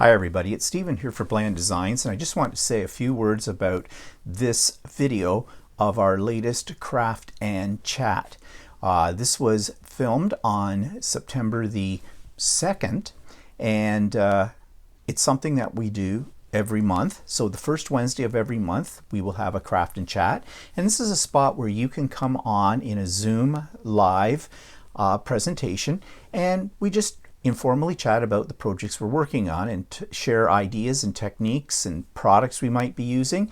Hi everybody, it's Stephen here for Bland Designs, and I just want to say a few words about this video of our latest Craft and Chat. This was filmed on September the 2nd, and it's something that we do every month. So the first Wednesday of every month we will have a Craft and Chat, and this is a spot where you can come on in a Zoom live presentation, and we just informally chat about the projects we're working on and share ideas and techniques and products we might be using.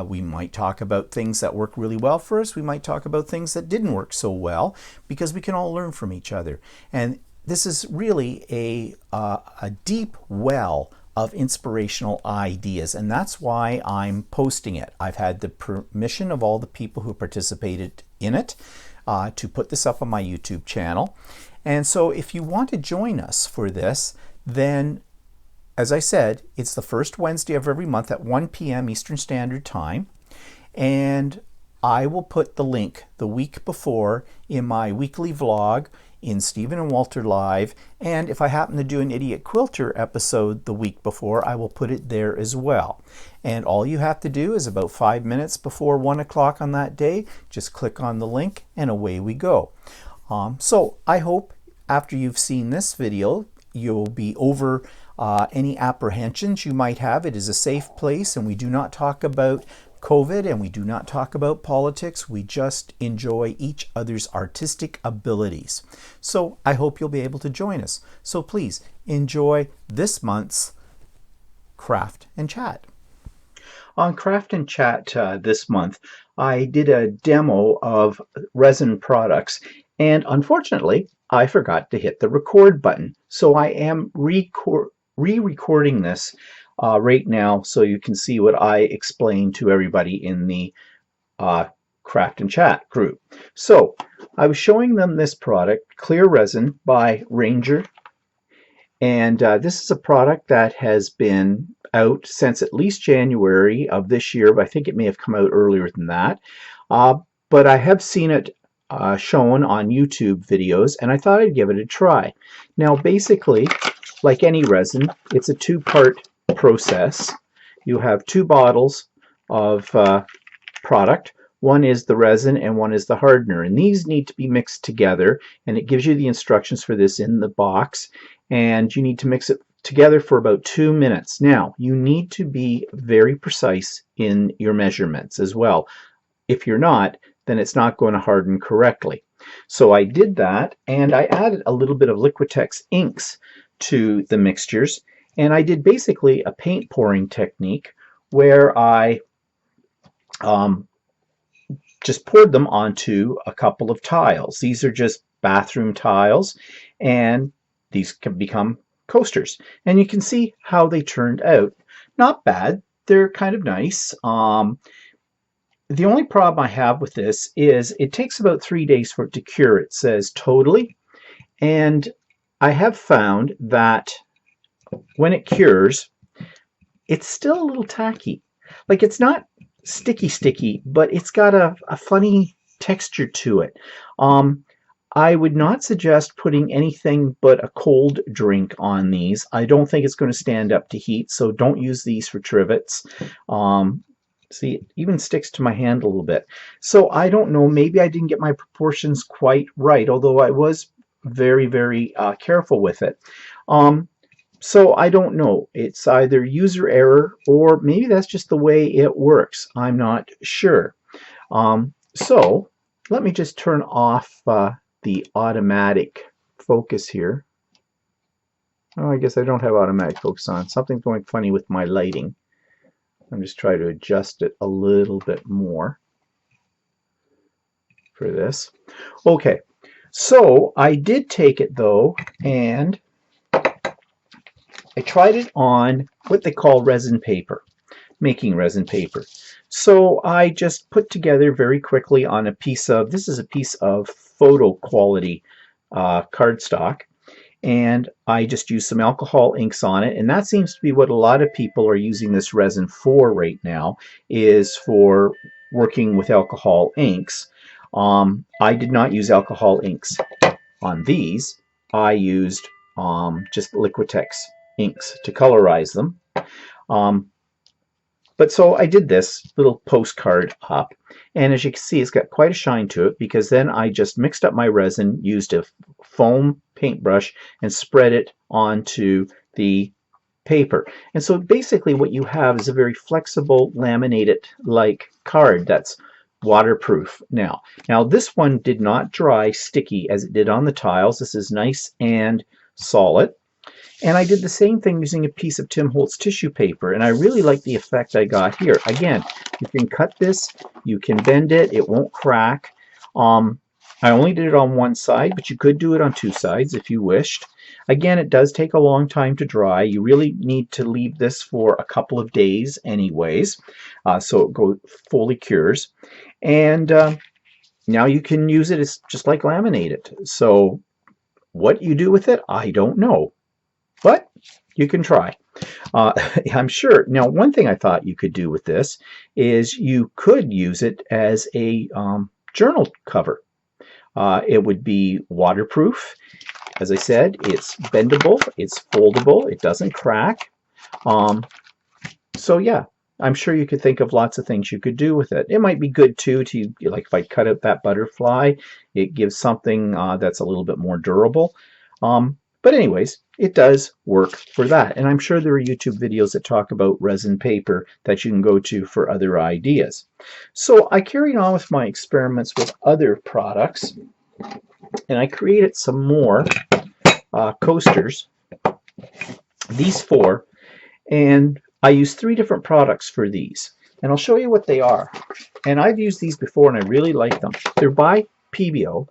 We might talk about things that work really well for us. We might talk about things that didn't work so well, because we can all learn from each other. And this is really a deep well of inspirational ideas, and that's why I'm posting it. I've had the permission of all the people who participated in it to put this up on my YouTube channel. And so if you want to join us for this, then, as I said, it's the first Wednesday of every month at 1 p.m. Eastern Standard Time. And I will put the link the week before in my weekly vlog in Stephen and Walter Live. And if I happen to do an Idiot Quilter episode the week before, I will put it there as well. And all you have to do is about 5 minutes before 1 o'clock on that day, just click on the link and away we go. So I hope after you've seen this video, you'll be over any apprehensions you might have. It is a safe place, and we do not talk about COVID, and we do not talk about politics. We just enjoy each other's artistic abilities. So I hope you'll be able to join us. So please enjoy this month's Craft and Chat. On Craft and Chat this month, I did a demo of resin products, and unfortunately, I forgot to hit the record button. So I am re-recording this right now so you can see what I explained to everybody in the Craft and Chat group. So I was showing them this product, Clear Resin by Ranger. And this is a product that has been out since at least January of this year, but I think it may have come out earlier than that. But I have seen it shown on YouTube videos, and I thought I'd give it a try. Now basically, like any resin, it's a two-part process. You have two bottles of product. One is the resin and one is the hardener, and these need to be mixed together, and it gives you the instructions for this in the box, and you need to mix it together for about 2 minutes. Now you need to be very precise in your measurements as well. If you're not, then it's not going to harden correctly. So I did that, and I added a little bit of Liquitex inks to the mixtures, and I did basically a paint pouring technique where I just poured them onto a couple of tiles. These are just bathroom tiles, and these can become coasters. And you can see how they turned out. Not bad. They're kind of nice. The only problem I have with this is it takes about 3 days for it to cure, it says totally. And I have found that when it cures, it's still a little tacky. Like, it's not sticky, but it's got a funny texture to it. I would not suggest putting anything but a cold drink on these. I don't think it's going to stand up to heat, so don't use these for trivets. See, it even sticks to my hand a little bit. So I don't know, maybe I didn't get my proportions quite right, although I was very, very careful with it. So I don't know. It's either user error, or maybe that's just the way it works. I'm not sure. So let me just turn off the automatic focus here. Oh, I guess I don't have automatic focus on. Something's going funny with my lighting. I'm just trying to adjust it a little bit more for this. Okay, so I did take it though, and I tried it on what they call resin paper, making resin paper. So I just put together very quickly on a piece of, this is a piece of photo quality cardstock, and I just used some alcohol inks on it, and that seems to be what a lot of people are using this resin for right now, is for working with alcohol inks. I did not use alcohol inks on these. I used just Liquitex inks to colorize them. But so I did this little postcard up, and as you can see, it's got quite a shine to it, because then I just mixed up my resin, used a foam paintbrush, and spread it onto the paper. And so basically what you have is a very flexible laminated-like card that's waterproof now. Now this one did not dry sticky as it did on the tiles. This is nice and solid. And I did the same thing using a piece of Tim Holtz tissue paper, and I really like the effect I got here. Again, you can cut this, you can bend it, it won't crack. I only did it on one side, but you could do it on two sides if you wished. Again, it does take a long time to dry. You really need to leave this for a couple of days anyways, so it fully cures. And now you can use it as just like laminate it. So what you do with it, I don't know. But you can try. I'm sure. Now, one thing I thought you could do with this is you could use it as a journal cover. It would be waterproof. As I said, it's bendable, it's foldable, it doesn't crack. So yeah, I'm sure you could think of lots of things you could do with it. It might be good too to, like if I cut out that butterfly, it gives something that's a little bit more durable. But anyways, it does work for that. And I'm sure there are YouTube videos that talk about resin paper that you can go to for other ideas. So I carried on with my experiments with other products, and I created some more coasters, these 4, and I used 3 different products for these. And I'll show you what they are. And I've used these before and I really like them. They're by PBO.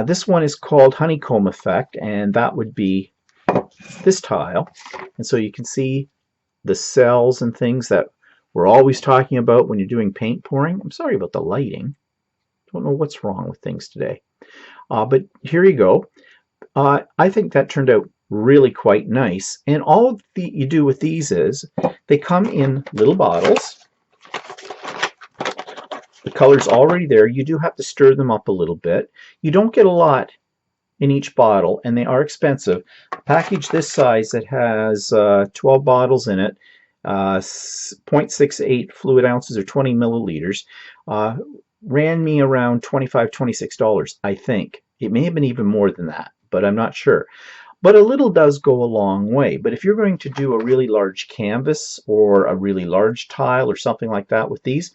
This one is called Honeycomb Effect, and that would be this tile. And so you can see the cells and things that we're always talking about when you're doing paint pouring. I'm sorry about the lighting. Don't know what's wrong with things today. But here you go. I think that turned out really quite nice. And all you do with these is they come in little bottles. The color's already there. You do have to stir them up a little bit. You don't get a lot in each bottle, and they are expensive. A package this size that has 12 bottles in it, 0.68 fluid ounces or 20 milliliters, ran me around $25, $26, I think. It may have been even more than that, but I'm not sure. But a little does go a long way. But if you're going to do a really large canvas or a really large tile or something like that with these,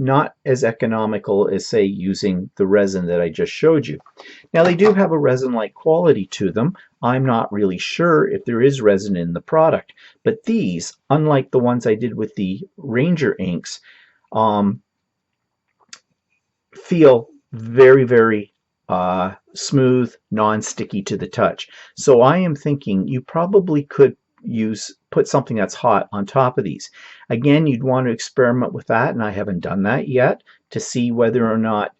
not as economical as, say, using the resin that I just showed you. Now, they do have a resin-like quality to them. I'm not really sure if there is resin in the product. But these, unlike the ones I did with the Ranger inks, feel very, very smooth, non-sticky to the touch. So I am thinking you probably could put something that's hot on top of these. Again, you'd want to experiment with that, and I haven't done that yet to see whether or not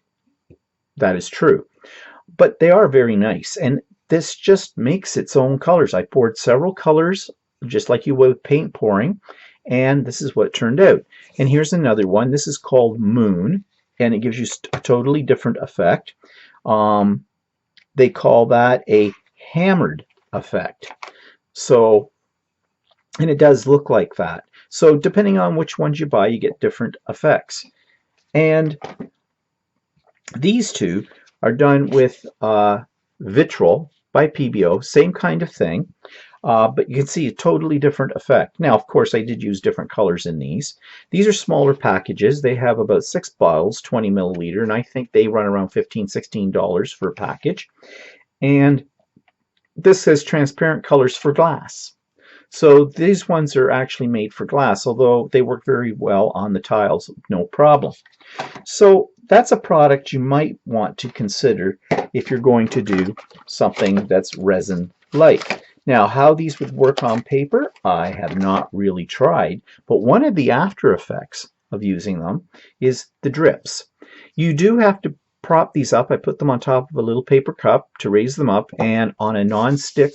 that is true. But they are very nice, and this just makes its own colors. I poured several colors just like you would with paint pouring, and this is what it turned out. And here's another one. This is called Moon, and it gives you a totally different effect. They call that a hammered effect. So, and it does look like that. So depending on which ones you buy, you get different effects. And these two are done with Vitrol by PBO, same kind of thing. But you can see a totally different effect. Now, of course, I did use different colors in these. These are smaller packages. They have about 6 bottles, 20 milliliter, and I think they run around $15, $16 for a package. And this says transparent colors for glass. So these ones are actually made for glass, although they work very well on the tiles, no problem. So that's a product you might want to consider if you're going to do something that's resin-like. Now, how these would work on paper, I have not really tried, but one of the after effects of using them is the drips. You do have to prop these up. I put them on top of a little paper cup to raise them up, and on a non-stick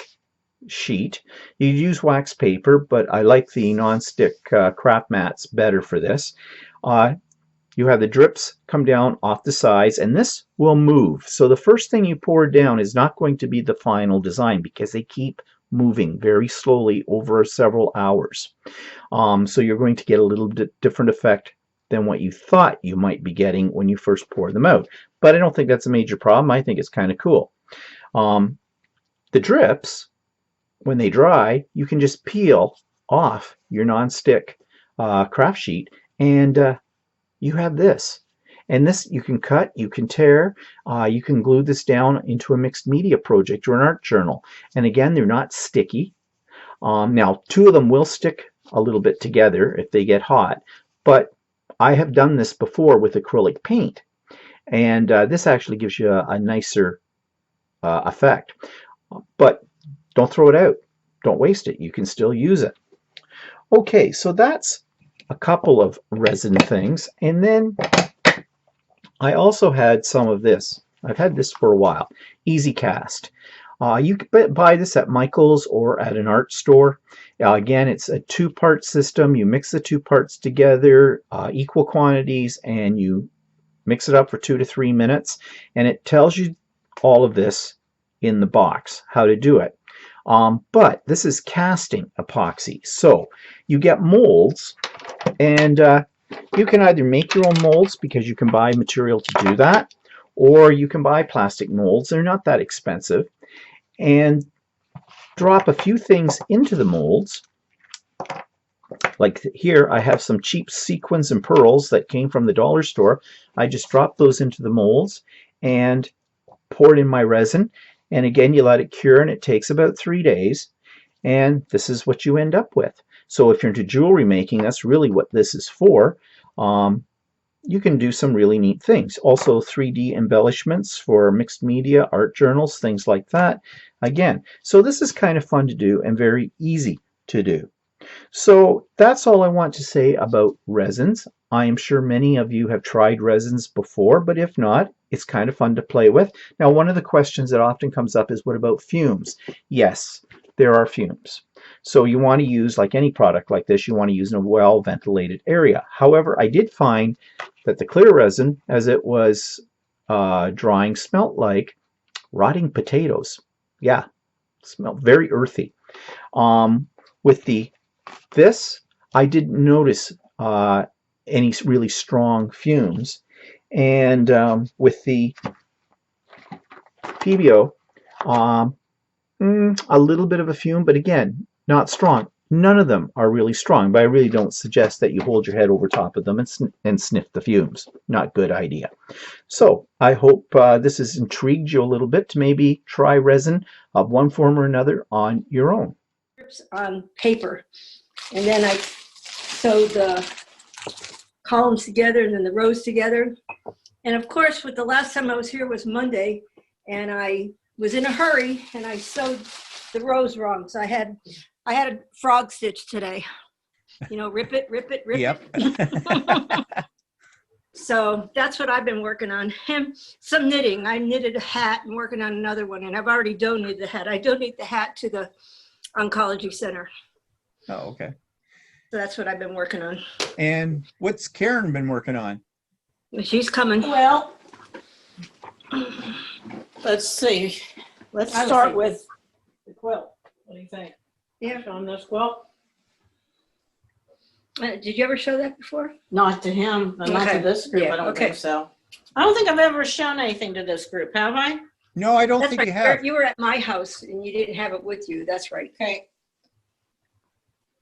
sheet. You use wax paper, but I like the non-stick craft mats better for this. You have the drips come down off the sides, and this will move. So the first thing you pour down is not going to be the final design because they keep moving very slowly over several hours. So you're going to get a little bit different effect than what you thought you might be getting when you first pour them out. But I don't think that's a major problem. I think it's kind of cool. The drips, when they dry, you can just peel off your non-stick craft sheet, and you have this. And this you can cut, you can tear, you can glue this down into a mixed media project or an art journal. And again, they're not sticky. Now, two of them will stick a little bit together if they get hot, but I have done this before with acrylic paint, and this actually gives you a nicer effect. But don't throw it out. Don't waste it. You can still use it. Okay, so that's a couple of resin things. And then I also had some of this. I've had this for a while. Easy Cast. You can buy this at Michael's or at an art store. Again, it's a two-part system. You mix the two parts together, equal quantities, and you mix it up for 2 to 3 minutes. And it tells you all of this in the box, how to do it. But this is casting epoxy. So you get molds, and you can either make your own molds because you can buy material to do that, or you can buy plastic molds. They're not that expensive. And drop a few things into the molds. Like here, I have some cheap sequins and pearls that came from the dollar store. I just drop those into the molds and pour it in my resin. And again, you let it cure, and it takes about 3 days. And this is what you end up with. So if you're into jewelry making, that's really what this is for. You can do some really neat things. Also 3D embellishments for mixed media, art journals, things like that. Again, so this is kind of fun to do and very easy to do. So that's all I want to say about resins. I am sure many of you have tried resins before, but if not, it's kind of fun to play with. Now, one of the questions that often comes up is, what about fumes? Yes, there are fumes. So you want to use, like any product like this, you want to use in a well-ventilated area. However, I did find that the clear resin, as it was drying, smelt like rotting potatoes. Yeah, smelled very earthy. With this, I didn't notice any really strong fumes. And with the Pebeo, a little bit of a fume, but again, not strong. None of them are really strong, but I really don't suggest that you hold your head over top of them and sniff the fumes. Not a good idea. So I hope this has intrigued you a little bit to maybe try resin of one form or another on your own. On paper, and then I sewed the columns together and then the rows together. And of course, with the last time I was here was Monday, and I was in a hurry and I sewed the rows wrong. So I had a frog stitch today. You know, rip it, rip it, rip it. So that's what I've been working on. And some knitting. I knitted a hat and working on another one, and I've already donated the hat. I donate the hat to the Oncology Center. Oh, okay. So that's what I've been working on. And what's Karen been working on? She's coming. Well, let's see. Let's start with the quilt. What do you think? Yeah. Show him this quilt? Did you ever show that before? Not to him, but not to this group. Yeah, I don't okay. think so. I don't think I've ever shown anything to this group, have I? No, I don't That's think right. you have. You were at my house and you didn't have it with you. That's right. Okay.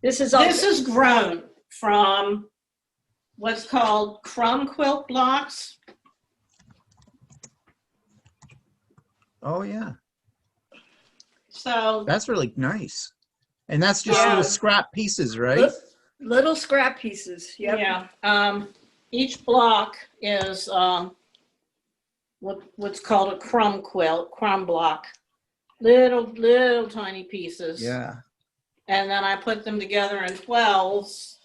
This is all. This is grown from what's called crumb quilt blocks. Oh, yeah. So That's really nice. And that's just Yeah. little scrap pieces, right? Little scrap pieces. Yep. yeah, each block is what's called a crumb quilt, crumb block. Little tiny pieces. Yeah. And then I put them together in 12s.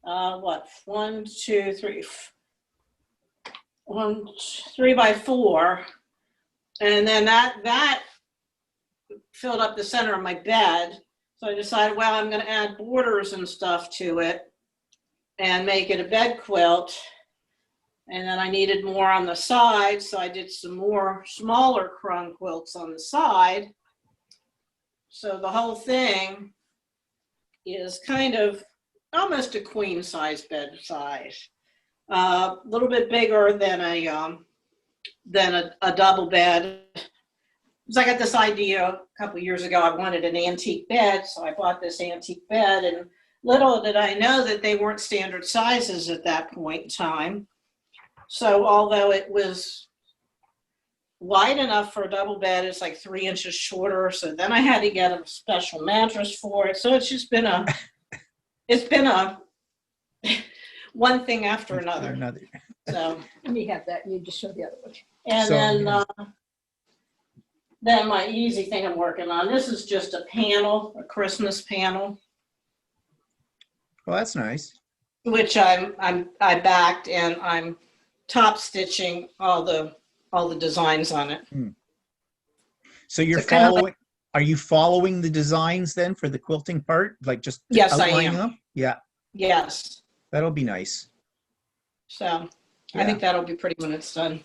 What? 1, 2, 3. 3 by 4. And then that filled up the center of my bed. So I decided, well, I'm going to add borders and stuff to it and make it a bed quilt. And then I needed more on the side, so I did some more smaller crumb quilts on the side. So the whole thing is kind of almost a queen size bed size. A little bit bigger than a double bed. Because I got this idea a couple years ago. I wanted an antique bed, so I bought this antique bed, and little did I know that they weren't standard sizes at that point in time. So although it was wide enough for a double bed, it's like 3 inches shorter. So then I had to get a special mattress for it. So it's just been a one thing after another. So Let me have that. You just show the other one. and So, then yeah. then my easy thing I'm working on. This is just a panel, a Christmas panel, Well, that's nice. which I backed, and I'm top stitching all the designs on it. So you're So kind of following, are you following the designs then for the quilting part? Like just Yes, I outlining am. them? Yeah, Yes. that'll be nice. So Yeah. I think that'll be pretty when it's done.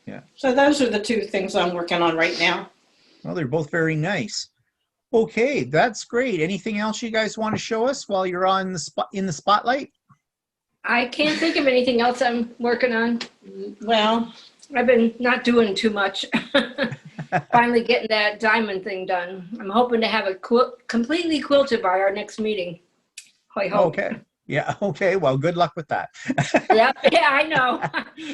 Yeah. So those are the two things I'm working on right now. Well, they're both very nice. Okay, that's great. Anything else you guys want to show us while you're on the spot in the spotlight? I can't think of anything else I'm working on. Well, I've been not doing too much. Finally getting that diamond thing done. I'm hoping to have it completely quilted by our next meeting. I hope. Okay. Yeah. Okay. Well, good luck with that. Yeah, I know.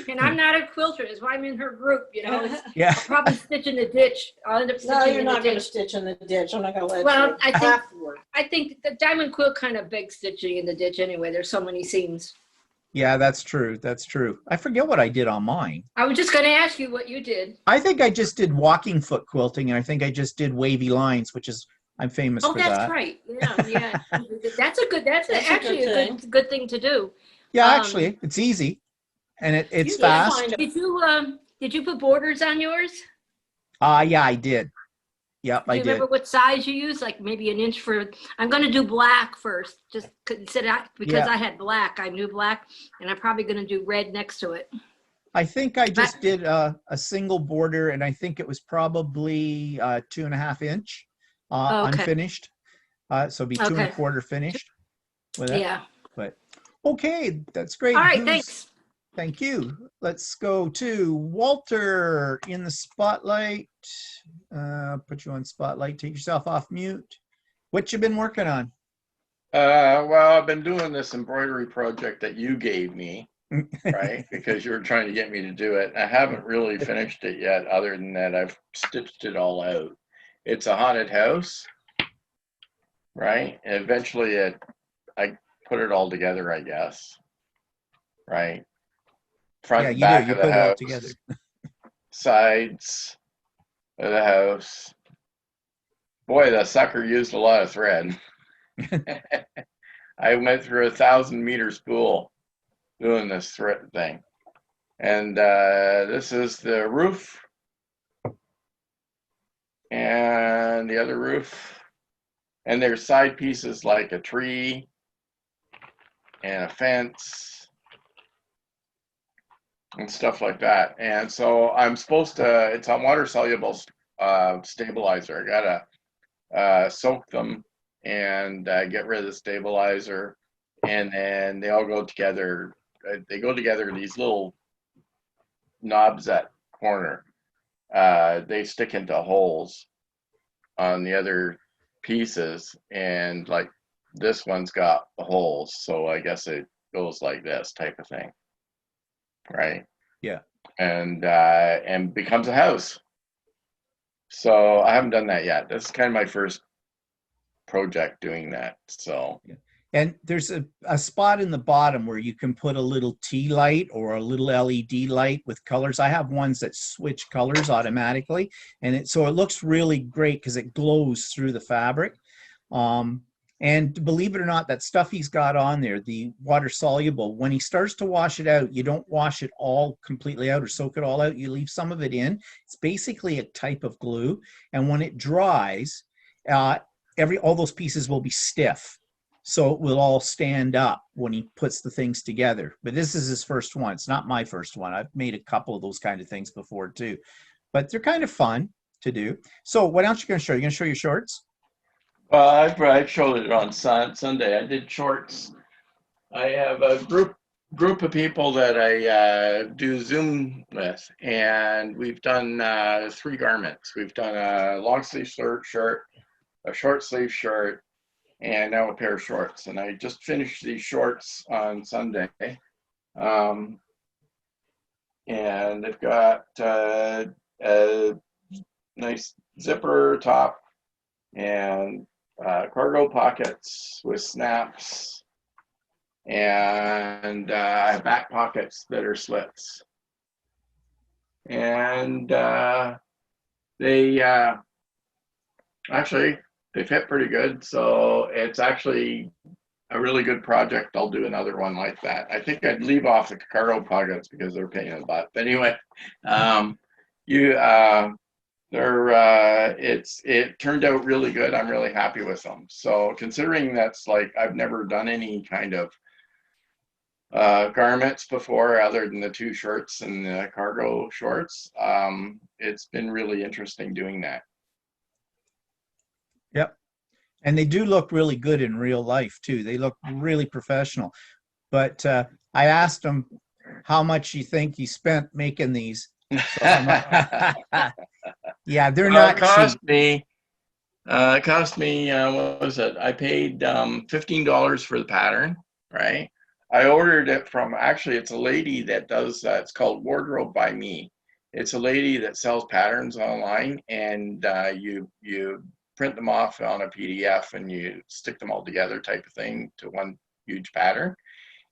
And I'm not a quilter. That's why I'm in her group, you know. Yeah. I'll probably stitch in the ditch. I'll end up stitching no, in you're the not going to ditch. stitch in the ditch. I'm not going to let Well, you. I think- Afterward. I think the diamond quilt kind of begs stitching in the ditch anyway. There's so many seams. Yeah, that's true. That's true. I forget what I did on mine. I was just going to ask you what you did. I think I just did walking foot quilting, and I think I just did wavy lines, which is I'm famous Oh, for that's that. right. Yeah. That's actually good a good thing to do. Yeah, Um, actually, it's easy, and it's You just fast. find Did you put borders on yours? Yeah, I did. Yep, Do I you did. remember what size you used? Like maybe an inch for, I'm going to do black first, just because Yeah. I had black. I knew black, and I'm probably going to do red next to it. I think I just did a single border, and I think it was probably 2.5 inch Okay. unfinished. So it'd be 2 1/4 finished with it. Yeah. But okay, that's great. All right, Who's- thanks. Thank you. Let's go to Walter in the spotlight. Put you on spotlight. Take yourself off mute. What you been working on? Well, I've been doing this embroidery project that you gave me, right? Because you were trying to get me to do it. I haven't really finished it yet, other than that I've stitched it all out. It's a haunted house, right? And eventually I put it all together, I guess, right? Front Yeah, and you back do. You of put the it all house, together. sides of the house. Boy, the sucker used a lot of thread. I went through 1,000-meter spool doing this thread thing. And this is the roof. And the other roof. And there's side pieces like a tree and a fence and stuff like that. And so I'm supposed to, it's a water soluble stabilizer. I gotta soak them and get rid of the stabilizer, and then they all go together. They go together in these little knobs at corner. They stick into holes on the other pieces, and like this one's got the holes, so I guess it goes like this type of thing, right? Yeah. And becomes a house. So I haven't done that yet. That's kind of my first project doing that. So And there's a spot in the bottom where you can put a little tea light or a little LED light with colors. I have ones that switch colors automatically, and so it looks really great because it glows through the fabric. And believe it or not, that stuff he's got on there, the water soluble, when he starts to wash it out, you don't wash it all completely out or soak it all out. You leave some of it in. It's basically a type of glue. And when it dries, all those pieces will be stiff. So it will all stand up when he puts the things together. But this is his first one. It's not my first one. I've made a couple of those kind of things before too. But they're kind of fun to do. So what else are you going to show? You're going to show your shorts? Well, I showed it on Sunday. I did shorts. I have a group of people that I do Zoom with, and we've done 3 garments. We've done a long sleeve shirt, a short sleeve shirt, and now a pair of shorts. And I just finished these shorts on Sunday. Um, and they've got a nice zipper top and cargo pockets with snaps, and I have back pockets that are slits. And they actually they fit pretty good, so it's actually a really good project. I'll do another one like that. I think I'd leave off the cargo pockets because they're a pain in the butt. But anyway, you it turned out really good. I'm really happy with them. So considering that's like I've never done any kind of garments before other than the 2 shirts and the cargo shorts, it's been really interesting doing that. Yep. And they do look really good in real life too. They look really professional. But I asked him how much you think he spent making these. So yeah, they're Well, not cheap. It cost me what was it? I paid $15 for the pattern, right? I ordered it from, actually it's a lady that does it's called Wardrobe by Me. It's a lady that sells patterns online, and you print them off on a PDF and you stick them all together type of thing to one huge pattern.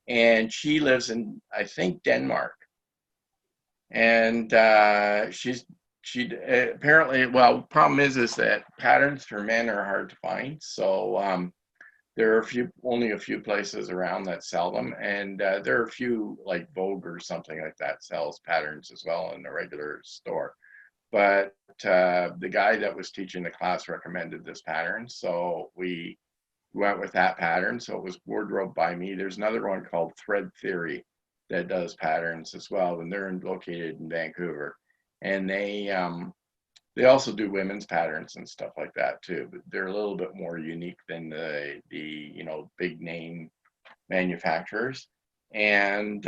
And she lives in, I think, Denmark. And she apparently, well, problem is that patterns for men are hard to find. So there are only a few places around that sell them, and there are a few, like Vogue or something like that, sells patterns as well in the regular store. But the guy that was teaching the class recommended this pattern, so we went with that pattern. So it was Wardrobe by Me. There's another one called Thread Theory that does patterns as well, and they're located in Vancouver. And they also do women's patterns and stuff like that too, but they're a little bit more unique than the big name manufacturers. And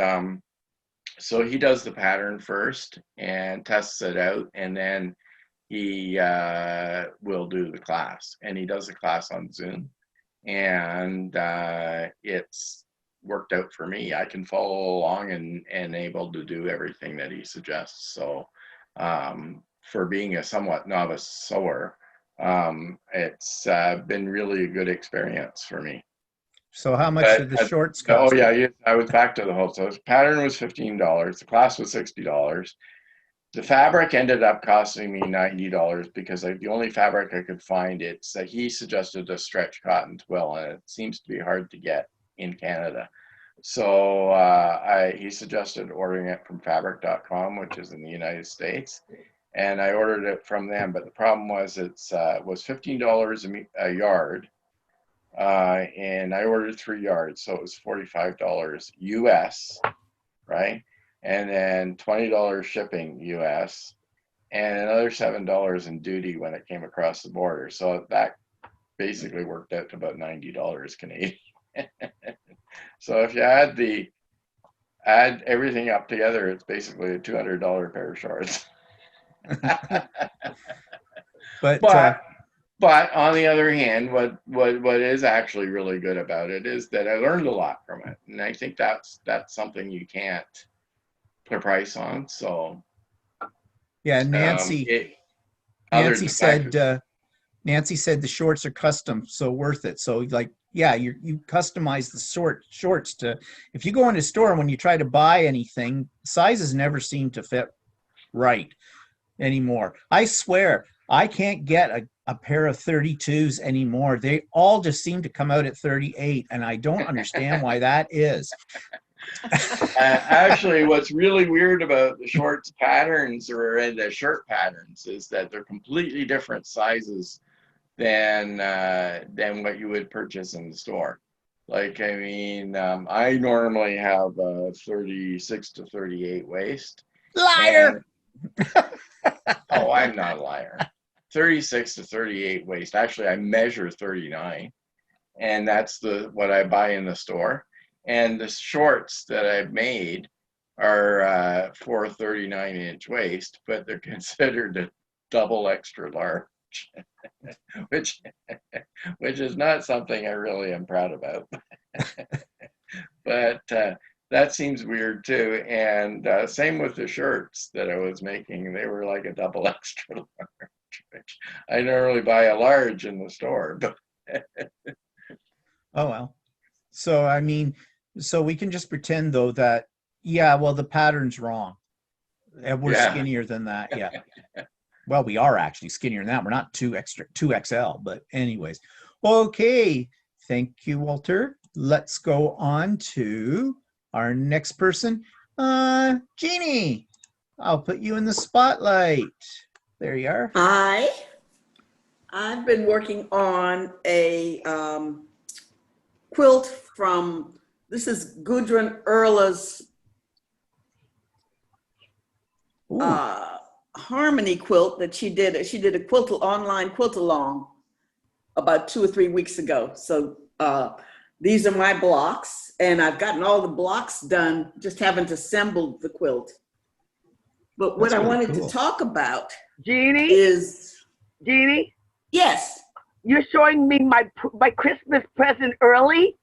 so he does the pattern first and tests it out, and then he will do the class. And he does the class on Zoom, and it's worked out for me. I can follow along and able to do everything that he suggests. So for being a somewhat novice sewer, it's been really a good experience for me. So how much did the shorts cost? Oh yeah, I was back to the wholesale. The pattern was $15. The class was $60. The fabric ended up costing me $90 because the only fabric I could find, he suggested a stretch cotton twill, and it seems to be hard to get in Canada. So he suggested ordering it from fabric.com, which is in the United States. And I ordered it from them, but the problem was it was $15 a yard, and I ordered 3 yards, so it was $45 US, right? And then $20 shipping US, and another $7 in duty when it came across the border. So that basically worked out to about $90 Canadian. So if you add everything up together, it's basically a $200 pair of shorts. But on the other hand, what is actually really good about it is that I learned a lot from it, and I think that's something you can't put a price on. So yeah, Nancy said the shorts are custom, so worth it. So like, yeah, you customize the shorts to, if you go in a store and when you try to buy anything, sizes never seem to fit right anymore. I swear, I can't get a pair of 32s anymore. They all just seem to come out at 38, and I don't understand why that is. Actually, what's really weird about the shorts patterns or the shirt patterns is that they're completely different sizes than what you would purchase in the store. Like, I mean, I normally have a 36 to 38 waist. Liar! Oh, I'm not a liar. 36 to 38 waist. Actually, I measure 39, and that's what I buy in the store. And the shorts that I've made are for 39-inch waist, but they're considered a double extra large, which is not something I really am proud about. But that seems weird too. And same with the shirts that I was making; they were like a double extra large, which I normally buy a large in the store. But Oh well. So I mean, so we can just pretend though that yeah, well the pattern's wrong. And we're yeah, skinnier than that. Yeah. Well, we are actually skinnier than that. We're not 2XL, but anyways. Okay. Thank you, Walter. Let's go on to our next person. Jeannie, I'll put you in the spotlight. There you are. I've been working on a quilt from, this is Gudrun Erla's Ooh, harmony quilt that she did. She did a online quilt along about 2 or 3 weeks ago. So these are my blocks, and I've gotten all the blocks done, just haven't assembled the quilt. But what That's I really wanted cool. to talk about Jeannie, is, Jeannie, yes. you're showing me my Christmas present early?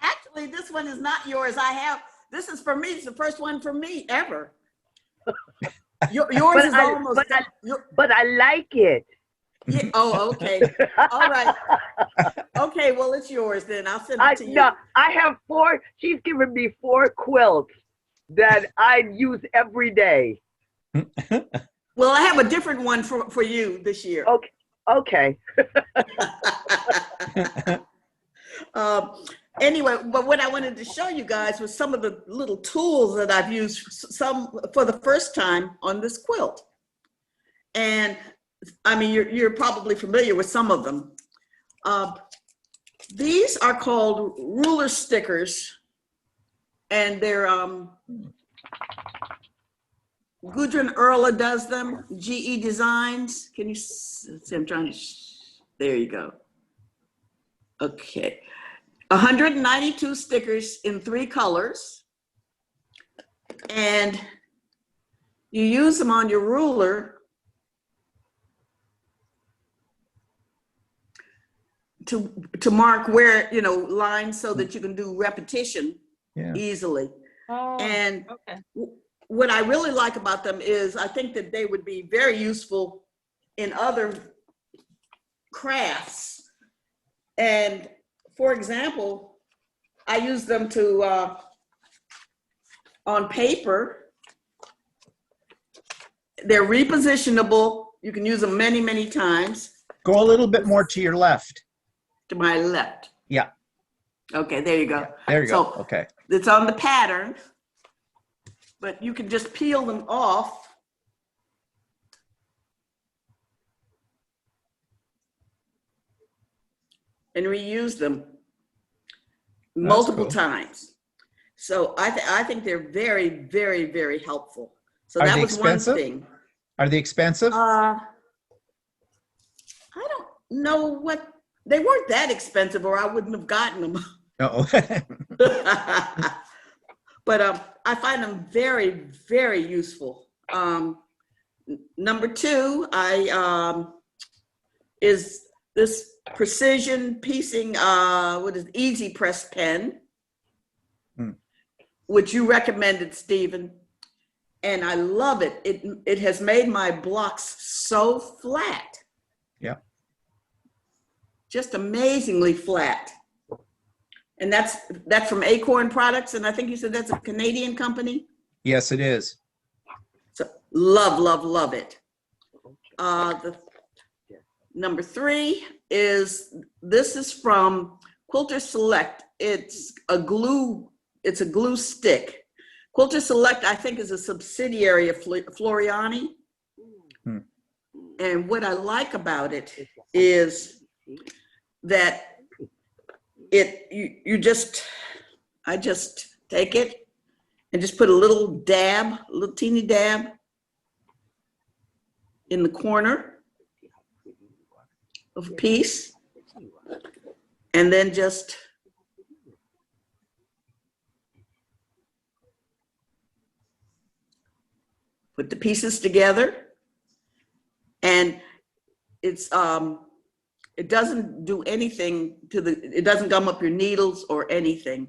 Actually, this one is not yours. This is for me. It's the first one for me ever. Yours is almost. But I like it. Yeah, oh, okay. All right. Okay, well, it's yours then. I'll send it to you. No, I have 4. She's given me 4 quilts that I use every day. Well, I have a different one for you this year. Okay. Anyway, but what I wanted to show you guys was some of the little tools that I've used, some for the first time on this quilt. And I mean, you're probably familiar with some of them. These are called ruler stickers, and they're Gudrun Erla does them. GE Designs. Can you see? I'm trying to. There you go. Okay. 192 stickers in 3 colors, and you use them on your ruler to mark where, lines so that you can do repetition easily. Oh, And okay. what I really like about them is I think that they would be very useful in other crafts. And for example, I use them to, on paper. They're repositionable. You can use them many, many times. Go a little bit more to your left. To my left. Yeah. Okay, there you go. There you So go. Okay. it's on the pattern, but you can just peel them off. And reuse them multiple times. So I think they're very, very, very helpful. So Are that they was expensive? one thing. Are they expensive? I don't know what, they weren't that expensive or I wouldn't have gotten them. No. But I find them very, very useful. Number 2, is this precision piecing, what is Easy Press pen, which you recommended, Stephen, and I love it. It has made my blocks so flat. Yeah. Just amazingly flat. And that's from Acorn Products, and I think you said that's a Canadian company. Yes, it is. So love, love, love it. The number 3 is, this is from Quilter Select. It's a glue stick. Quilter Select, I think, is a subsidiary of Floriani. And what I like about it is that I just take it and just put a little teeny dab in the corner of a piece, and then just put the pieces together. And it's it doesn't do anything to it doesn't gum up your needles or anything.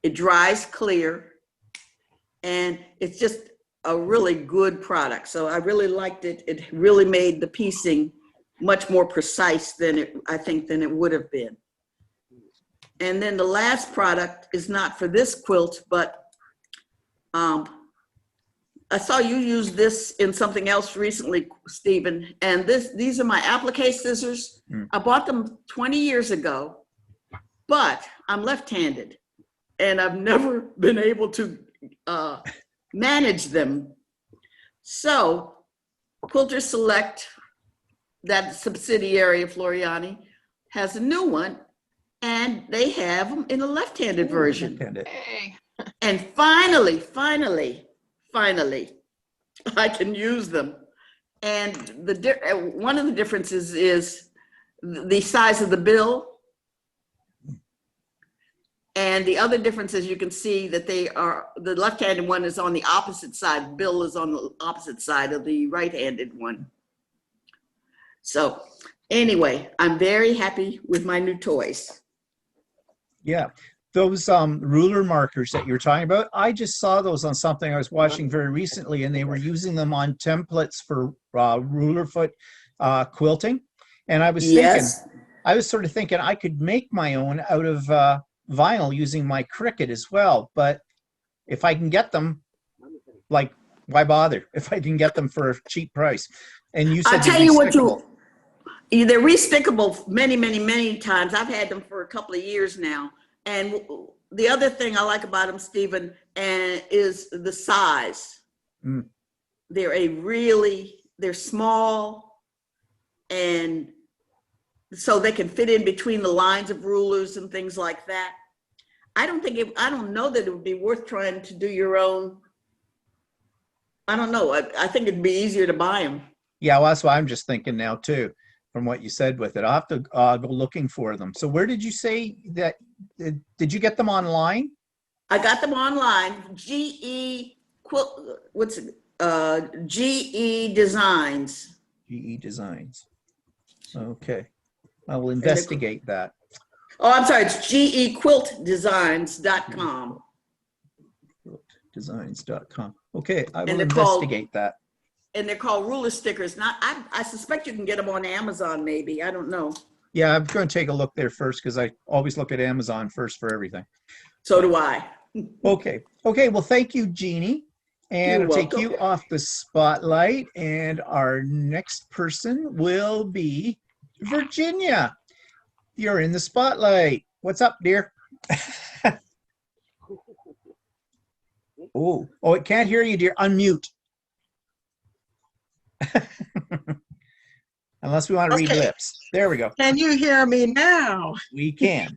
It dries clear, and it's just a really good product. So I really liked it. It really made the piecing much more precise than I think than it would have been. And then the last product is not for this quilt, but I saw you use this in something else recently, Stephen, and these are my applique scissors. I bought them 20 years ago, but I'm left-handed, and I've never been able to manage them. So Quilter Select, that subsidiary of Floriani, has a new one, and they have them in a left-handed version. And finally, I can use them. And one of the differences is the size of the bill. And the other difference is you can see that the left-handed one is on the opposite side. The bill is on the opposite side of the right-handed one. So anyway, I'm very happy with my new toys. Yeah. Those ruler markers that you're talking about, I just saw those on something I was watching very recently, and they were using them on templates for ruler foot quilting. And I was thinking, I was sort of thinking I could make my own out of vinyl using my Cricut as well. But if I can get them, like, why bother if I can get them for a cheap price? And you said I'll tell you what they're restickable many times. I've had them for a couple of years now. And the other thing I like about them, Stephen, is the size. They're small, and so they can fit in between the lines of rulers and things like that. I don't know that it would be worth trying to do your own. I don't know. I think it'd be easier to buy them. Yeah, well, that's what I'm just thinking now too, from what you said with it. I'll have to go looking for them. So where did you say that, did you get them online? I got them online. GE Designs. GE Designs. Okay. I will investigate that. Oh, I'm sorry. It's gequiltdesigns.com. Quiltdesigns.com. Okay, I will And they're investigate that. And they're called ruler stickers. I suspect you can get them on Amazon, maybe. I don't know. Yeah, I'm going to take a look there first because I always look at Amazon first for everything. So do I. Okay. Okay, well, thank you, Jeannie. And You're I'll take welcome. you off the spotlight. And our next person will be Virginia. You're in the spotlight. What's up, dear? Oh, it can't hear you, dear. Unmute. Unless we want to read Okay. lips. There we go. Can you hear me now? We can.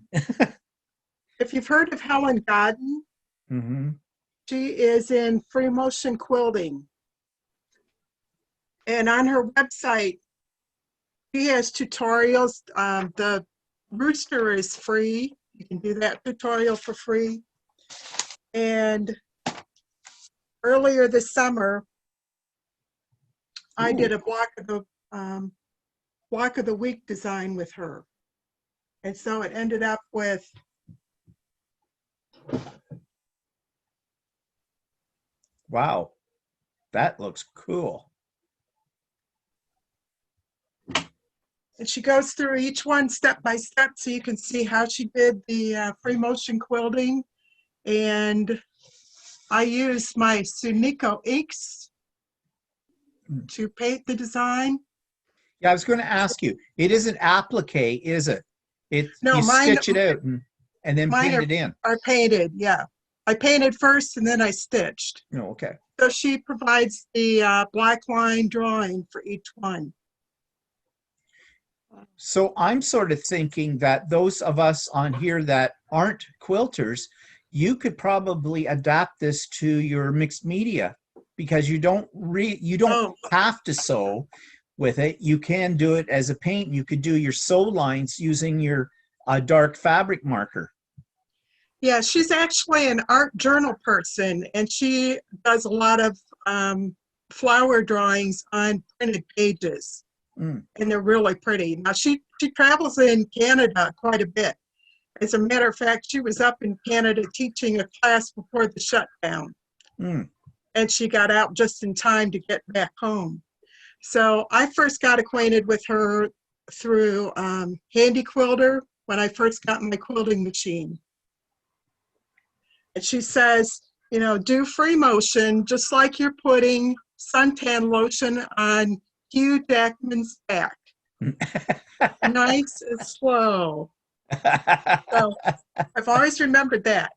If you've heard of Helen Godden, she is in Free Motion Quilting. And on her website, she has tutorials. The rooster is free. You can do that tutorial for free. And earlier this summer, I did a block of the week design with her. And so it ended up with Wow, that looks cool. and she goes through each one step by step so you can see how she did the free motion quilting. And I used my Sunico inks to paint the design. Yeah, I was going to ask you. It isn't applique, is it? No, you mine- stitch it out and then mine paint it in. Are painted, yeah. I painted first and then I stitched. No, okay. So she provides the black line drawing for each one. So I'm sort of thinking that those of us on here that aren't quilters, you could probably adapt this to your mixed media because you don't Oh. have to sew with it. You can do it as a paint. You could do your sew lines using your dark fabric marker. Yeah, she's actually an art journal person, and she does a lot of flower drawings on printed pages, Mm. and they're really pretty. Now, she travels in Canada quite a bit. As a matter of fact, she was up in Canada teaching a class before the shutdown, Mm. and she got out just in time to get back home. So I first got acquainted with her through Handy Quilter when I first got my quilting machine. And she says, you know, do free motion just like you're putting suntan lotion on Hugh Jackman's back. Nice and slow. So I've always remembered that.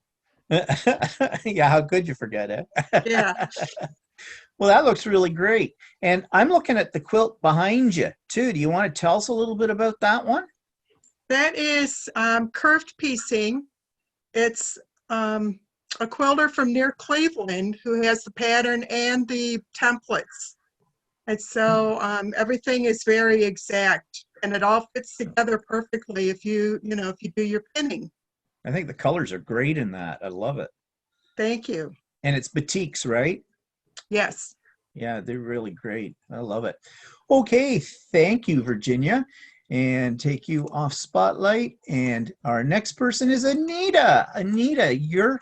Yeah, how could you forget it? Yeah. Well, that looks really great. And I'm looking at the quilt behind you too. Do you want to tell us a little bit about that one? That is curved piecing. It's a quilter from near Cleveland who has the pattern and the templates. And so everything is very exact, and it all fits together perfectly if you do your pinning. I think the colors are great in that. I love it. Thank you. And it's batiks, right? Yes. Yeah, they're really great. I love it. Okay, thank you, Virginia. And take you off spotlight. And our next person is Anita. Anita, you're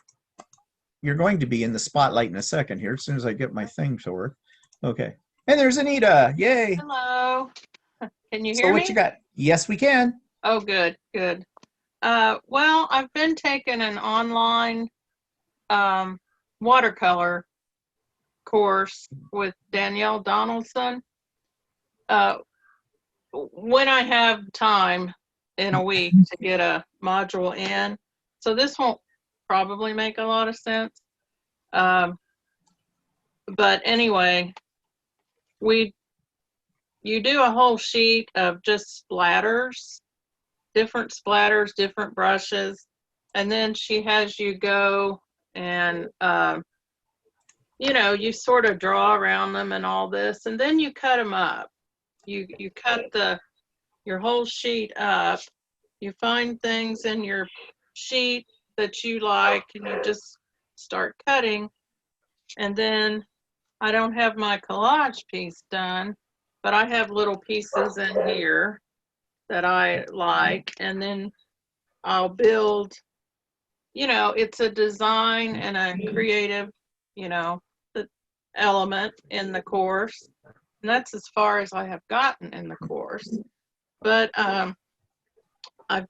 going to be in the spotlight in a second here, as soon as I get my thing to work. Okay. And there's Anita. Yay. Hello. Can you So hear what me? you got? Yes, we can. Oh, good, good. Well, I've been taking an online watercolor course with Danielle Donaldson. When I have time in a week to get a module in, so this won't probably make a lot of sense. But anyway, you do a whole sheet of just splatters, different brushes, and then she has you go and you sort of draw around them and all this, and then you cut them up. You cut your whole sheet up. You find things in your sheet that you like, and you just start cutting. And then I don't have my collage piece done, but I have little pieces in here that I like, and then I'll build, it's a design and a creative, element in the course. And that's as far as I have gotten in the course. But I've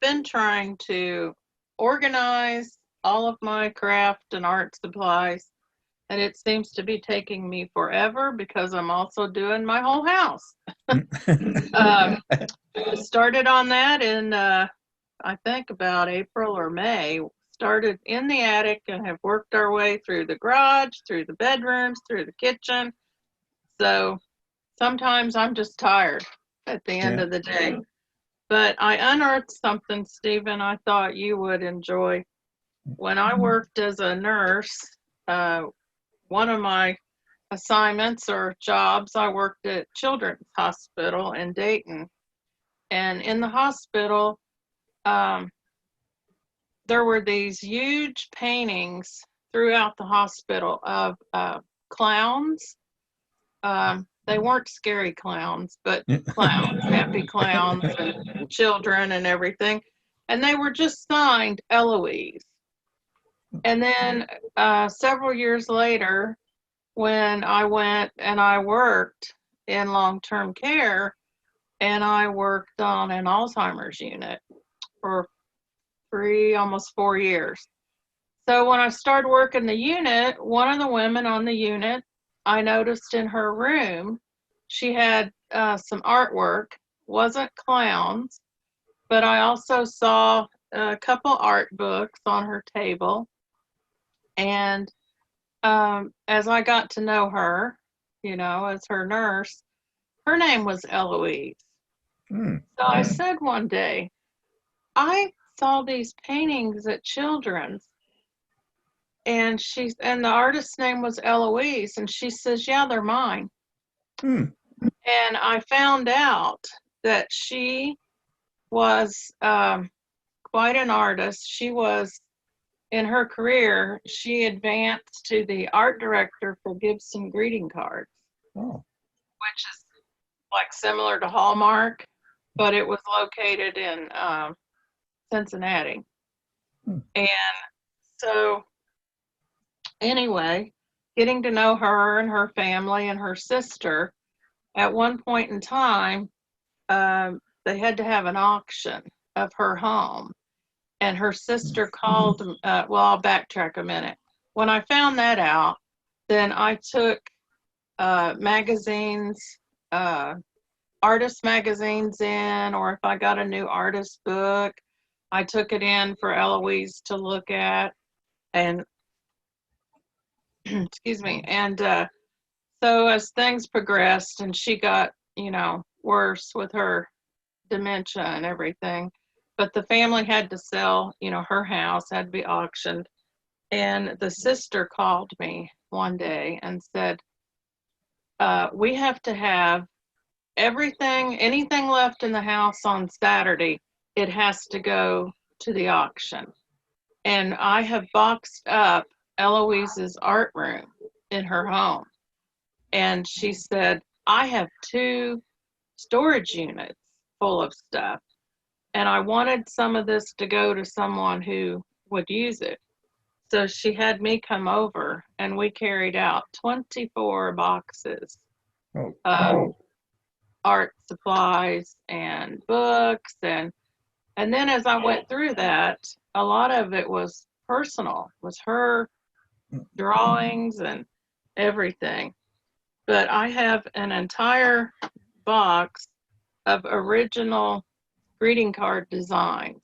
been trying to organize all of my craft and art supplies, and it seems to be taking me forever because I'm also doing my whole house. Started on that in, I think about April or May. Started in the attic and have worked our way through the garage, through the bedrooms, through the kitchen. So sometimes I'm just tired at the end of the day. But I unearthed something, Stephen, I thought you would enjoy. When I worked as a nurse, one of my assignments or jobs, I worked at Children's Hospital in Dayton. And in the hospital, there were these huge paintings throughout the hospital of clowns. They weren't scary clowns, but clowns, happy clowns and children and everything. And they were just signed Eloise. And then several years later, when I went and I worked in long-term care, and I worked on an Alzheimer's unit for almost 4 years. So when I started working the unit, one of the women on the unit, I noticed in her room, she had some artwork, wasn't clowns, but I also saw a couple art books on her table. And as I got to know her, as her nurse, her name was Eloise. So I said one day, I saw these paintings at Children's, and the artist's name was Eloise, and she says, yeah, they're mine. Hmm. And I found out that she was quite an artist. She was, in her career, she advanced to the art director for Gibson greeting cards, Oh. which is like similar to Hallmark, but it was located in Cincinnati. Hmm. And so anyway, getting to know her and her family and her sister, at one point in time, they had to have an auction of her home. And her sister called, well, I'll backtrack a minute. When I found that out, then I took magazines, artist magazines in, or if I got a new artist book, I took it in for Eloise to look at. And excuse me. And so as things progressed and she got, worse with her dementia and everything, but the family had to sell, her house had to be auctioned. And the sister called me one day and said, we have to have anything left in the house on Saturday, it has to go to the auction. And I have boxed up Eloise's art room in her home. And she said, I have 2 storage units full of stuff. And I wanted some of this to go to someone who would use it. So she had me come over and we carried out 24 boxes Oh. of art supplies and books. And then as I went through that, a lot of it was personal, was her drawings and everything. But I have an entire box of original greeting card designs,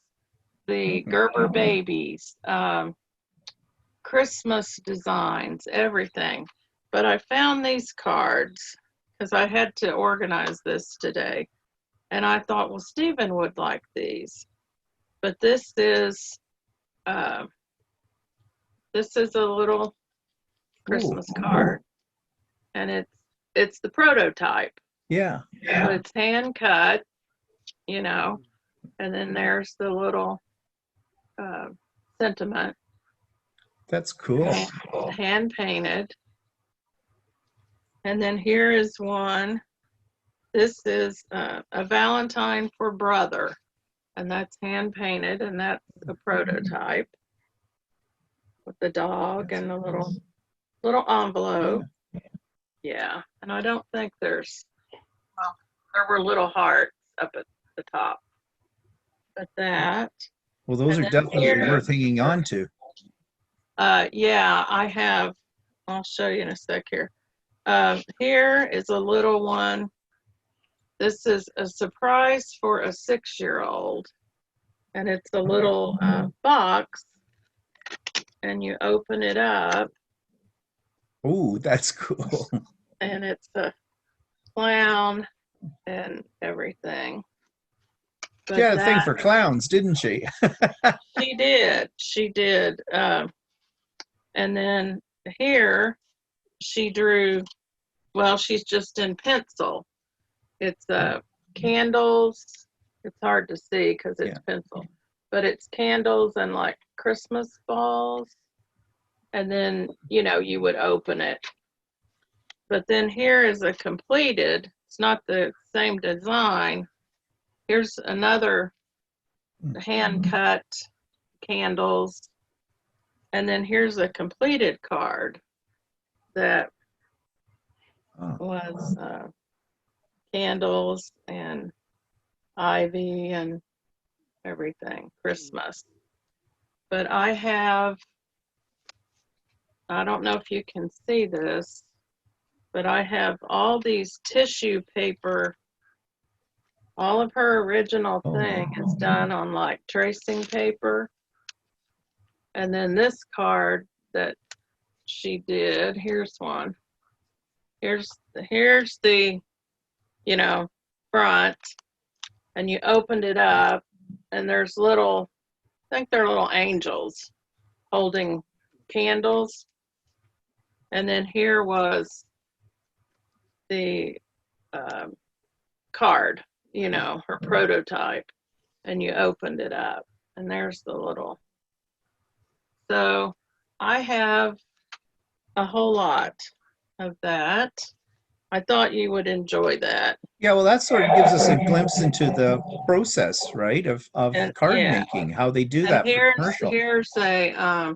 the Gerber babies, Christmas designs, everything. But I found these cards because I had to organize this today. And I thought, well, Stephen would like these. But this is a little Christmas card. And it's the prototype. Yeah. So it's hand cut, and then there's the little sentiment. That's cool. Hand painted. And then here is one. This is a Valentine for brother, and that's hand painted, and that's a prototype with the dog and the little envelope. Yeah, and I don't think there were little hearts up at the top, but that. Well, those are definitely worth hanging on to. Yeah, I have. I'll show you in a sec here. Here is a little one. This is a surprise for a 6-year-old, and it's a little box, and you open it up. Oh, that's cool. And it's a clown and everything. But she had a thing for clowns, didn't she? She did. And then here she drew, well, she's just in pencil. It's candles. It's hard to see because it's pencil, but it's candles and like Christmas balls. And then, you would open it. But then here is a completed, it's not the same design. Here's another hand cut candles. And then here's a completed card that was candles and ivy and everything, Christmas. But I don't know if you can see this, but I have all these tissue paper. All of her original thing is done on like tracing paper. And then this card that she did, here's one. Here's the, front, and you opened it up and there's I think they're little angels holding candles. And then here was the card, you know, her prototype. And you opened it up. And there's the little. So I have a whole lot of that. I thought you would enjoy that. Yeah, well, that sort of gives us a glimpse into the process, right, of And card yeah. making, how they do And that for commercial. here's a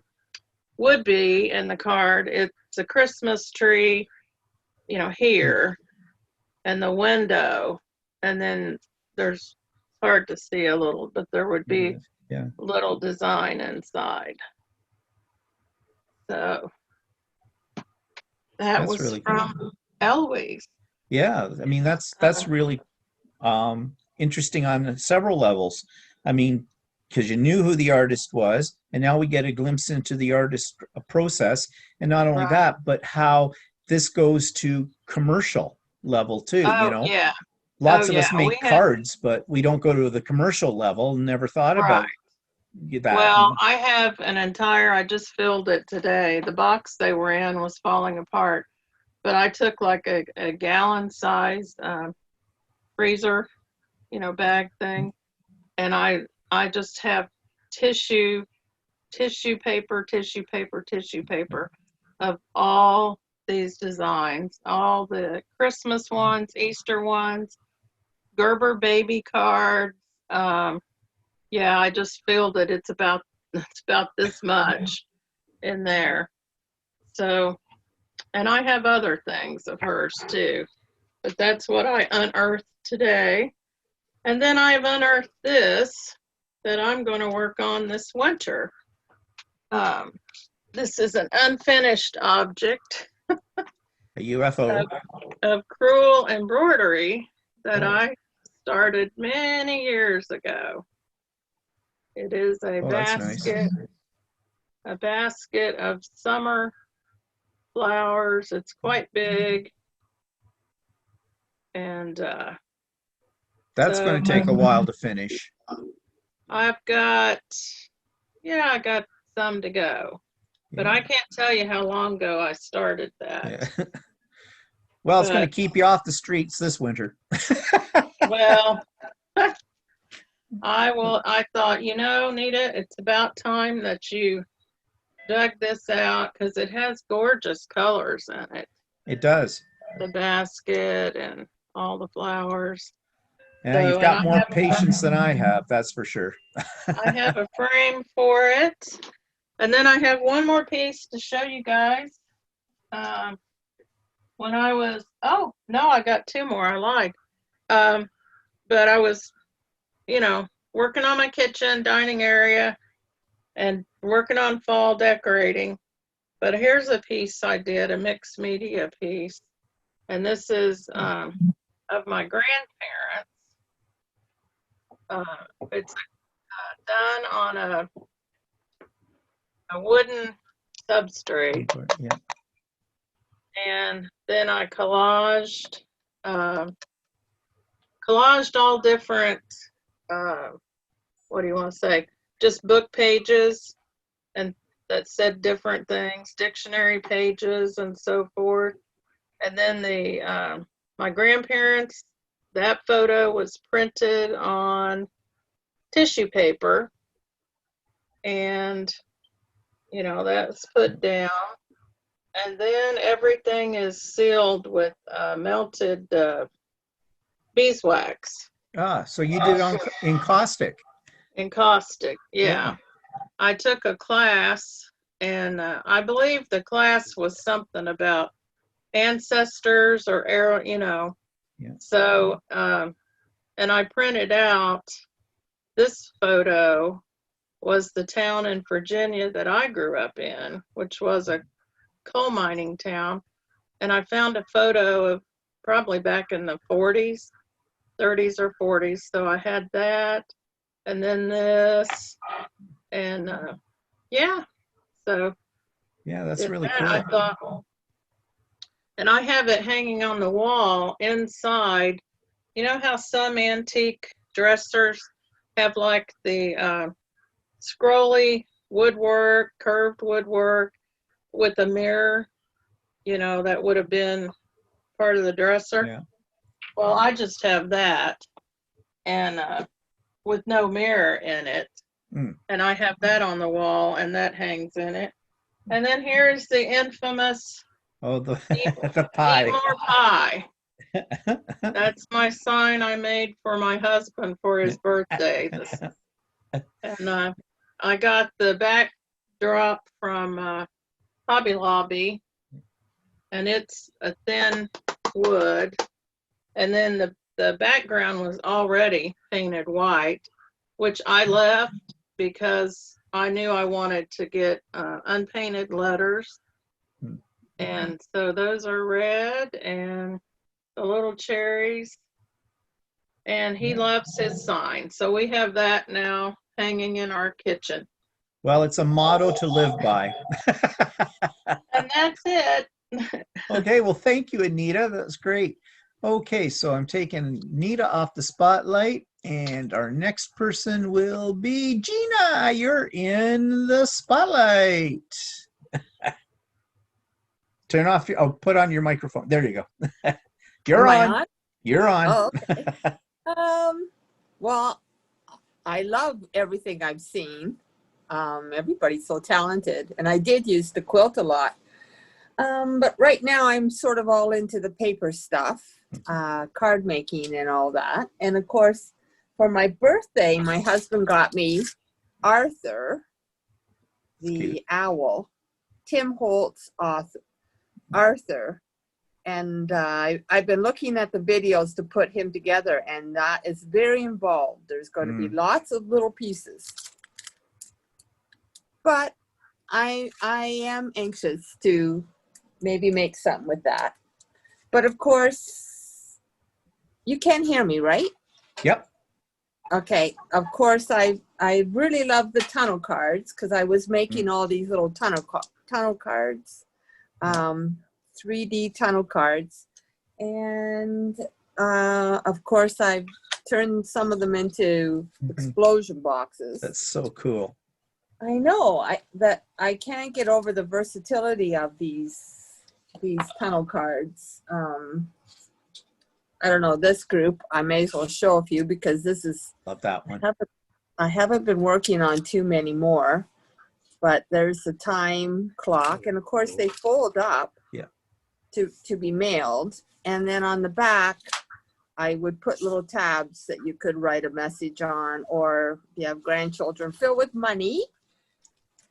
would be in the card. It's a Christmas tree, you know, here, and the window, and then there's hard to see a little, but there would be Yeah. a little design inside. So that That's was really cool. from Eloise. Yeah, I mean, that's really interesting on several levels. I mean, because you knew who the artist was, and now we get a glimpse into the artist process, and not only Right. that, but how this goes to commercial level too. Oh, You know, yeah. lots Oh, of us yeah, make we have- cards, but we don't go to the commercial level. Never thought about that. Well, I have an entire, I just filled it today. The box they were in was falling apart, but I took like a gallon size freezer, you know, bag thing, and I just have tissue paper of all these designs, all the Christmas ones, Easter ones, Gerber baby cards. Yeah, I just filled it. It's about this much in there. So, and I have other things of hers too, but that's what I unearthed today. And then I've unearthed this that I'm going to work on this winter. This is an unfinished object A UFO. of crewel embroidery that Oh. I started many years ago. It is a Oh, that's nice. a basket of summer flowers. It's quite big. And That's so going to take a while to finish. I got some to go. But I can't tell you how long ago I started that. Yeah. Well, it's going But- to keep you off the streets this winter. Well, I thought, you know, Nita, it's about time that you dug this out because it has gorgeous colors in it. It does. The basket and all the flowers. Yeah, So, you've and got I more have- patience than I have, that's for sure. I have a frame for it. And then I have one more piece to show you guys. When I was, oh, no, I got two more. I lied. But I was, you know, working on my kitchen, dining area, and working on fall decorating. But here's a piece I did, a mixed media piece. And this is of my grandparents. It's done on a wooden substrate. Yeah. And then I collaged all different, what do you want to say? Just book pages and that said different things, dictionary pages and so forth. And then my grandparents, that photo was printed on tissue paper and, you know, that's put down. And then everything is sealed with melted beeswax So you did it in caustic. and caustic. Yeah. Yeah. I took a class and I believe the class was something about ancestors or arrow, you know. Yeah. So, and I printed out this photo was the town in Virginia that I grew up in, which was a coal mining town. And I found a photo of probably back in the 40s, 30s or 40s. So I had that and then this and yeah. So Yeah, that's did really that. cool. I thought, and I have it hanging on the wall inside. You know how some antique dressers have like the scrolly woodwork, curved woodwork, with a mirror, you know, that would have been part of the dresser. Yeah. Well, I just have that and with no mirror in it. Mm. And I have that on the wall and that hangs in it. And then here's the infamous Oh, the Eat- the pie. Eat More Pie. That's my sign I made for my husband for his birthday. And I got the backdrop from Hobby Lobby, and it's a thin wood. And then the background was already painted white, which I left because I knew I wanted to get unpainted letters. And so those are red, and the little cherries. And he loves his sign. So we have that now hanging in our kitchen. Well, it's a motto to live by. And that's it. Okay, well, thank you, Anita. That's great. Okay, so I'm taking Anita off the spotlight, and our next person will be Gina. You're in the spotlight. Turn off your, oh, put on your microphone. There you go. You're Am on. I on? You're on. Oh, okay. Well, I love everything I've seen. Everybody's so talented, and I did use the quilt a lot. But right now I'm sort of all into the paper stuff, card making and all that. And of course, for my birthday, my husband got me Arthur, the owl, Tim Holtz Arthur. And I've been looking at the videos to put him together, and that is very involved. There's going to be lots of little pieces. But I am anxious to maybe make something with that. But of course, you can hear me, right? Yep. Okay. Of course, I really love the tunnel cards because I was making all these little tunnel cards. 3D tunnel cards, and of course I've turned some of them into explosion boxes. That's so cool. I know I can't get over the versatility of these tunnel cards. I don't know, this group I may as well show a few because this is Love that one. I haven't been working on too many more, but there's the time clock, and of course they fold up. Yeah. To be mailed, and then on the back I would put little tabs that you could write a message on, or if you have grandchildren, fill with money.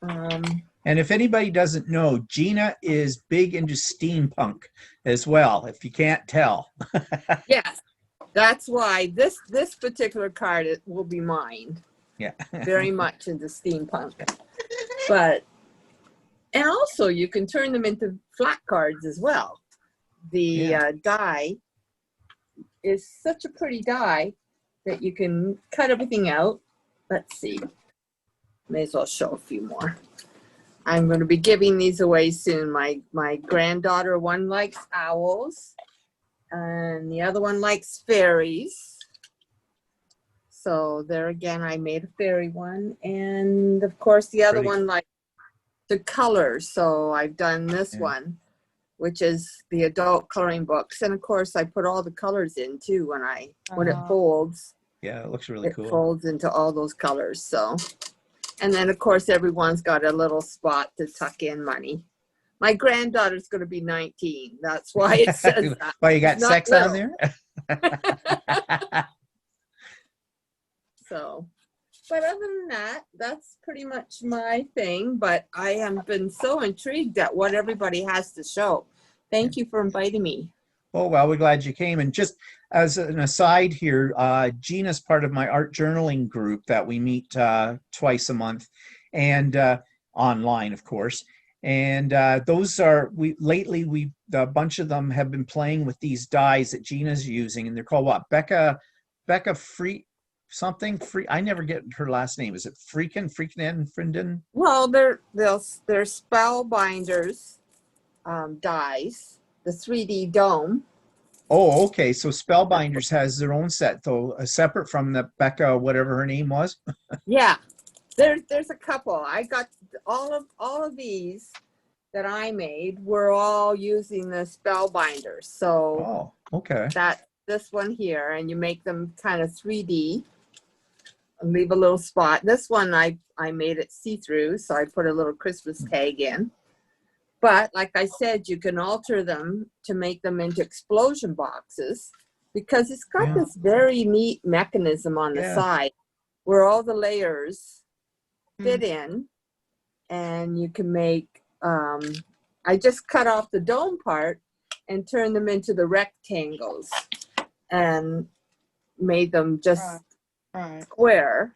And if anybody doesn't know, Gina is big into steampunk as well, if you can't tell. Yes, that's why this particular card will be mine. Yeah. Very much into steampunk. But and also you can turn them into flat cards as well. The die is such a pretty die that you can cut everything out. Let's see. May as well show a few more. I'm going to be giving these away soon. My granddaughter, one likes owls, and the other one likes fairies. So there again, I made a fairy one. And of course, the other one likes the colors. So I've done this one, which is the adult coloring books. And of course, I put all the colors in too when it folds. Yeah, it looks really cool. It folds into all those colors. So, and then of course, everyone's got a little spot to tuck in money. My granddaughter's going to be 19. That's why it says that. Why, you got It's not sex little. on there? So, but other than that, that's pretty much my thing. But I have been so intrigued at what everybody has to show. Thank you for inviting me. Oh, well, we're glad you came. And just as an aside here, Gina's part of my art journaling group that we meet twice a month, and online, of course. And those are, lately, a bunch of them have been playing with these dies that Gina's using, and they're called what? Becca Free, something free. I never get her last name. Is it Frieden? Well, they're Spellbinders dies, the 3D dome. Oh, okay. So Spellbinders has their own set, though, separate from the Becca, whatever her name was. Yeah, there's a couple. I got all of these that I made were all using the spellbinders. So Oh, okay. that this one here, and you make them kind of 3D and leave a little spot. This one I made it see-through, so I put a little Christmas tag in. But like I said, you can alter them to make them into explosion boxes because it's got Yeah. this very neat mechanism on the Yeah. side where all the layers fit in, and you can make, I just cut off the dome part and turned them into the rectangles and made them just Right. square.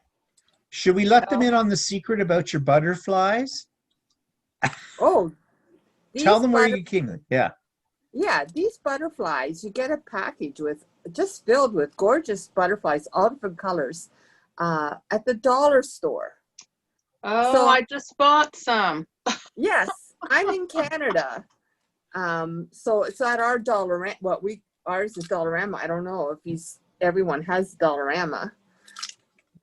Should we let them in on the secret about your butterflies? Oh, Tell these them where butter- you came them. Yeah. Yeah, these butterflies, you get a package with just filled with gorgeous butterflies, all different colors, at the dollar store. Oh, So- I just bought some. Yes, I'm in Canada. So it's at our Dollarama. Ours is Dollarama. I don't know if everyone has Dollarama.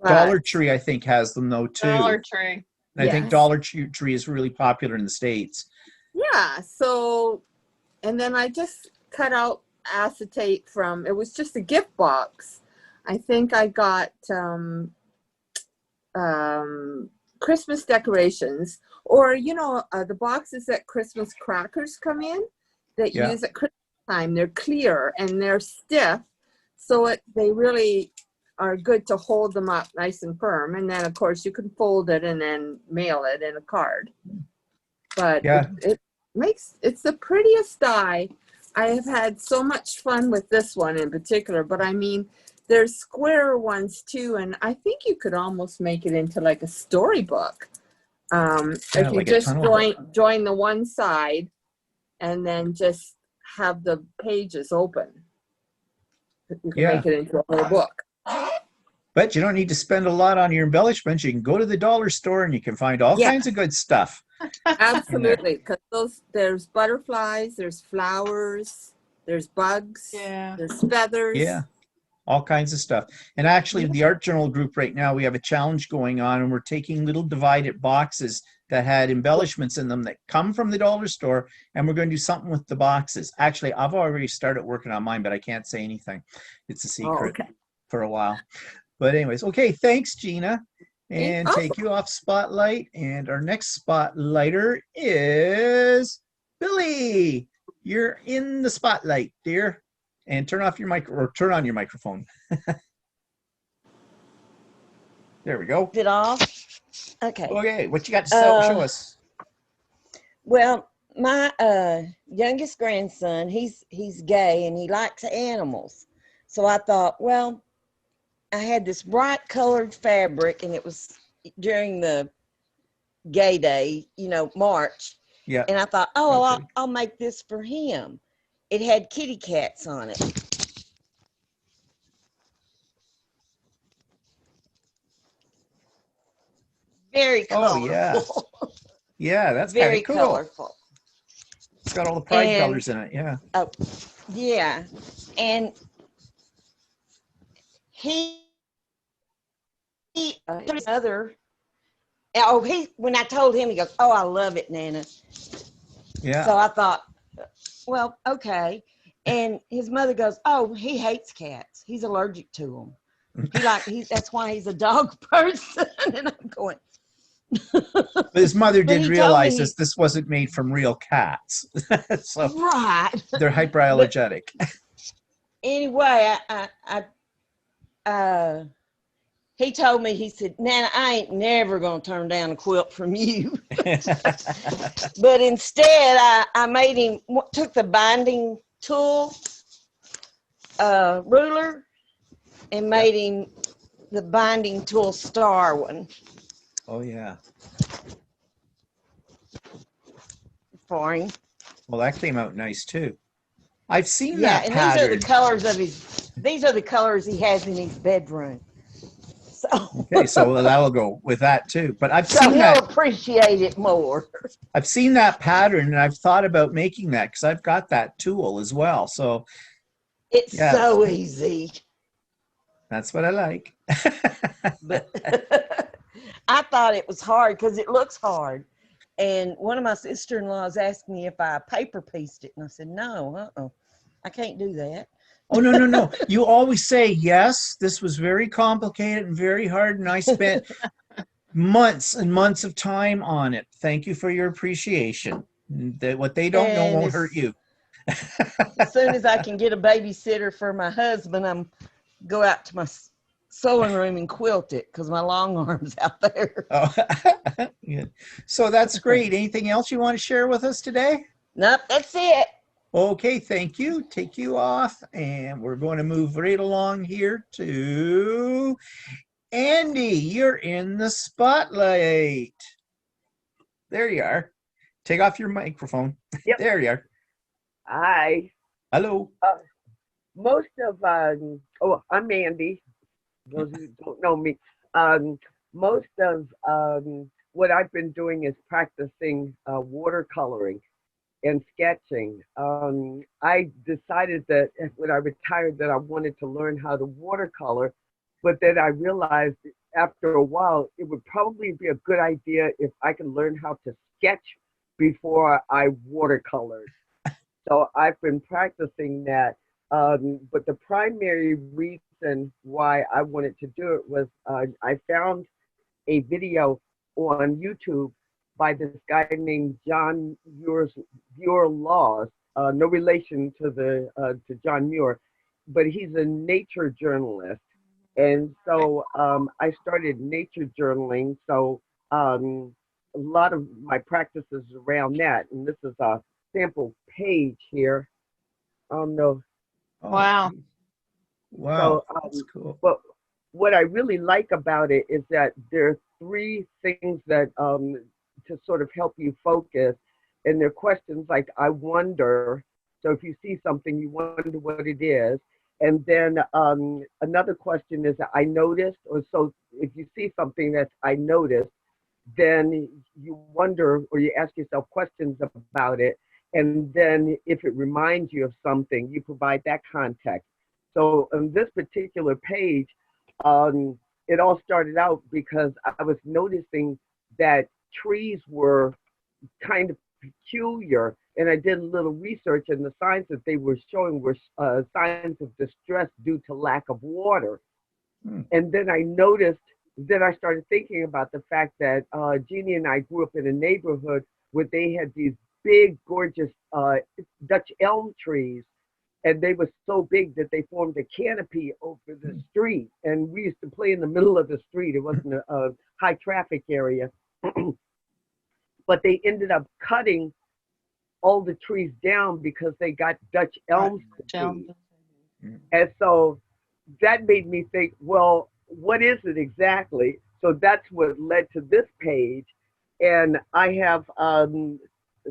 But- Dollar Tree, I think, has them though too. Dollar Tree. And I think Yes. Dollar Tree is really popular in the States. Yeah, so, and then I just cut out acetate from, it was just a gift box. I think I got Christmas decorations, or, the boxes that Christmas crackers come in that you Yeah. use at Christmas time. They're clear and they're stiff, so they really are good to hold them up nice and firm. And then, of course, you can fold it and then mail it in a card. But Yeah. it's the prettiest die. I have had so much fun with this one in particular, but I mean, there's square ones too, and I think you could almost make it into like a storybook. If you like a just tunnel. join the one side and then just have the pages open. You can Yeah. make it into a whole book. But you don't need to spend a lot on your embellishments. You can go to the dollar store and you can find all Yeah. kinds of good stuff. Absolutely, because there's butterflies, there's flowers, there's bugs, Yeah. there's feathers. Yeah. All kinds of stuff. And actually, the Art Journal group right now, we have a challenge going on, and we're taking little divided boxes that had embellishments in them that come from the dollar store, and we're going to do something with the boxes. Actually, I've already started working on mine, but I can't say anything. It's a secret okay. for a while. But anyways, okay, thanks, Gina. And Awesome. take you off Spotlight. And our next Spotlighter is Billy. You're in the spotlight, dear. And turn on your microphone. There we go. Is it off? Okay. Okay, what you got to show us? Well, my youngest grandson, he's gay and he likes animals. So I thought, well, I had this bright colored fabric, and it was during the gay day, March. Yeah. And I thought, oh, Okay. I'll make this for him. It had kitty cats on it. Very colorful. Oh, yeah. Yeah, that's kind Very of cool. colorful. It's got all the pride And- colors in it. Yeah. Oh, yeah. And his mother, when I told him, he goes, oh, I love it, Nana. Yeah. So I thought, well, okay. And his mother goes, oh, he hates cats. He's allergic to them. That's why he's a dog person. And I'm going, But his mother But did he told realize me- this wasn't made from real cats. So right. they're hyperallergenic. Anyway, he told me, he said, Nana, I ain't never going to turn down a quilt from you. But instead, I made him, took the binding tool, ruler, and made him the binding tool star one Oh, yeah. for him. Well, that came out nice too. I've seen Yeah, that and pattern. these are the colors he has in his bedroom. So, Okay, so that'll go with that too. But I've so seen he'll that. appreciate it more. I've seen that pattern, and I've thought about making that because I've got that tool as well. So It's Yeah. so easy. that's what I like. But I thought it was hard because it looks hard. And one of my sister-in-laws asked me if I paper pieced it. And I said, no, I can't do that. Oh, no, no, no. You always say, yes, this was very complicated and very hard, and I spent months and months of time on it. Thank you for your appreciation. That what they don't know And won't hurt you. As soon as I can get a babysitter for my husband, I'm go out to my sewing room and quilt it because my long arm's out there. Oh, yeah. So that's great. Anything else you want to share with us today? Nope, that's it. Okay, thank you. Take you off, and we're going to move right along here to Andy. You're in the spotlight. There you are. Take off your microphone. Yep. There you are. Hi. Hello. Most of, I'm Andy. Those who don't know me. Most of what I've been doing is practicing watercoloring and sketching. I decided that when I retired that I wanted to learn how to watercolor, but then I realized after a while it would probably be a good idea if I could learn how to sketch before I watercolored. So I've been practicing that. But the primary reason why I wanted to do it was I found a video on YouTube by this guy named John Muir Laws, no relation to John Muir, but he's a nature journalist. And so I started nature journaling. So a lot of my practice is around that. And this is a sample page here on the. Wow. Wow. So, That's cool. But what I really like about it is that there are three things that to sort of help you focus. And they're questions like, I wonder. So if you see something, you wonder what it is. And then another question is, I noticed, or so if you see something that's I noticed, then you wonder or you ask yourself questions about it. And then if it reminds you of something, you provide that context. So on this particular page, it all started out because I was noticing that trees were kind of peculiar, and I did a little research, and the signs that they were showing were signs of distress due to lack of water. And then I started thinking about the fact that Jeannie and I grew up in a neighborhood where they had these big, gorgeous Dutch elm trees, and they were so big that they formed a canopy over the street. And we used to play in the middle of the street. It wasn't a high traffic area. But they ended up cutting all the trees down because they got Dutch elms to be. And so that made me think, well, what is it exactly? So that's what led to this page. And I have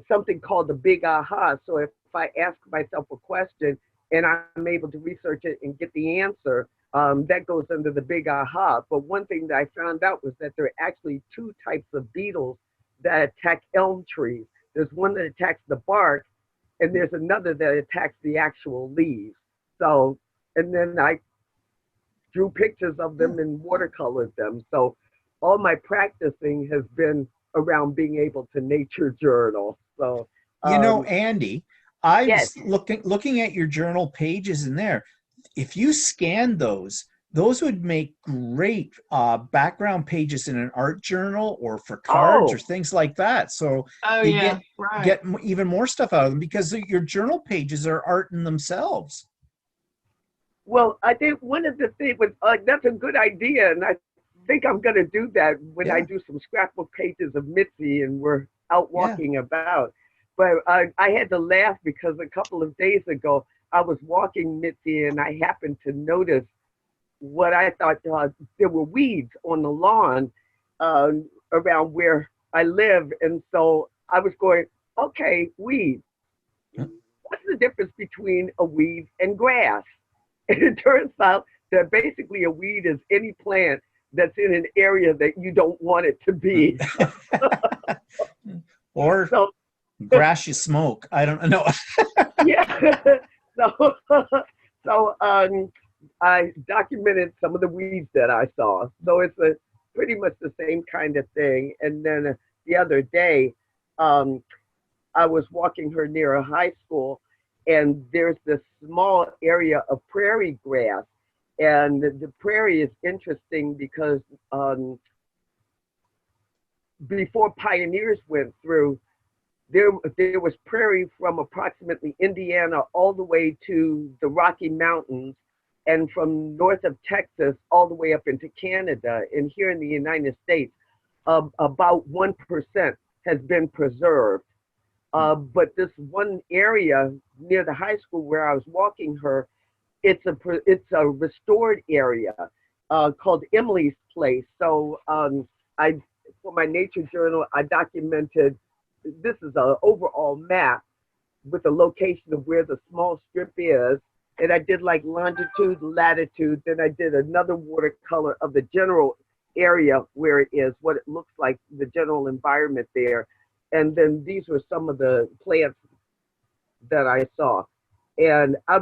something called the big aha. So if I ask myself a question and I'm able to research it and get the answer, that goes under the big aha. But one thing that I found out was that there are actually two types of beetles that attack elm trees. There's one that attacks the bark, and there's another that attacks the actual leaves. So, and then I drew pictures of them and watercolored them. So all my practicing has been around being able to nature journal. So, You know, Andy, I yes. was looking at your journal pages in there. If you scan those would make great background pages in an art journal or for cards or things like that. So you get even more stuff out of them because your journal pages are art in themselves. Well, I think one of the things was that's a good idea, and I think I'm going to do that when I do some scrapbook pages of Mitzi and we're out walking about. But I had to laugh because a couple of days ago I was walking Mitzi and I happened to notice what I thought there were weeds on the lawn around where I live. And so I was going, okay, weeds. What's the difference between a weed and grass? And it turns out that basically a weed is any plant that's in an area that you don't want it to be. Or grass you smoke. I don't know. Yeah. So I documented some of the weeds that I saw. So it's pretty much the same kind of thing. And then the other day, I was walking her near a high school, and there's this small area of prairie grass. And the prairie is interesting because before pioneers went through, there was prairie from approximately Indiana all the way to the Rocky Mountains, and from north of Texas all the way up into Canada. And here in the United States, about 1% has been preserved. But this one area near the high school where I was walking her, it's a restored area called Emily's Place. So for my nature journal, I documented, this is an overall map with the location of where the small strip is. And I did like longitude, latitude, then I did another watercolor of the general area where it is, what it looks like, the general environment there. And then these were some of the plants that I saw. And I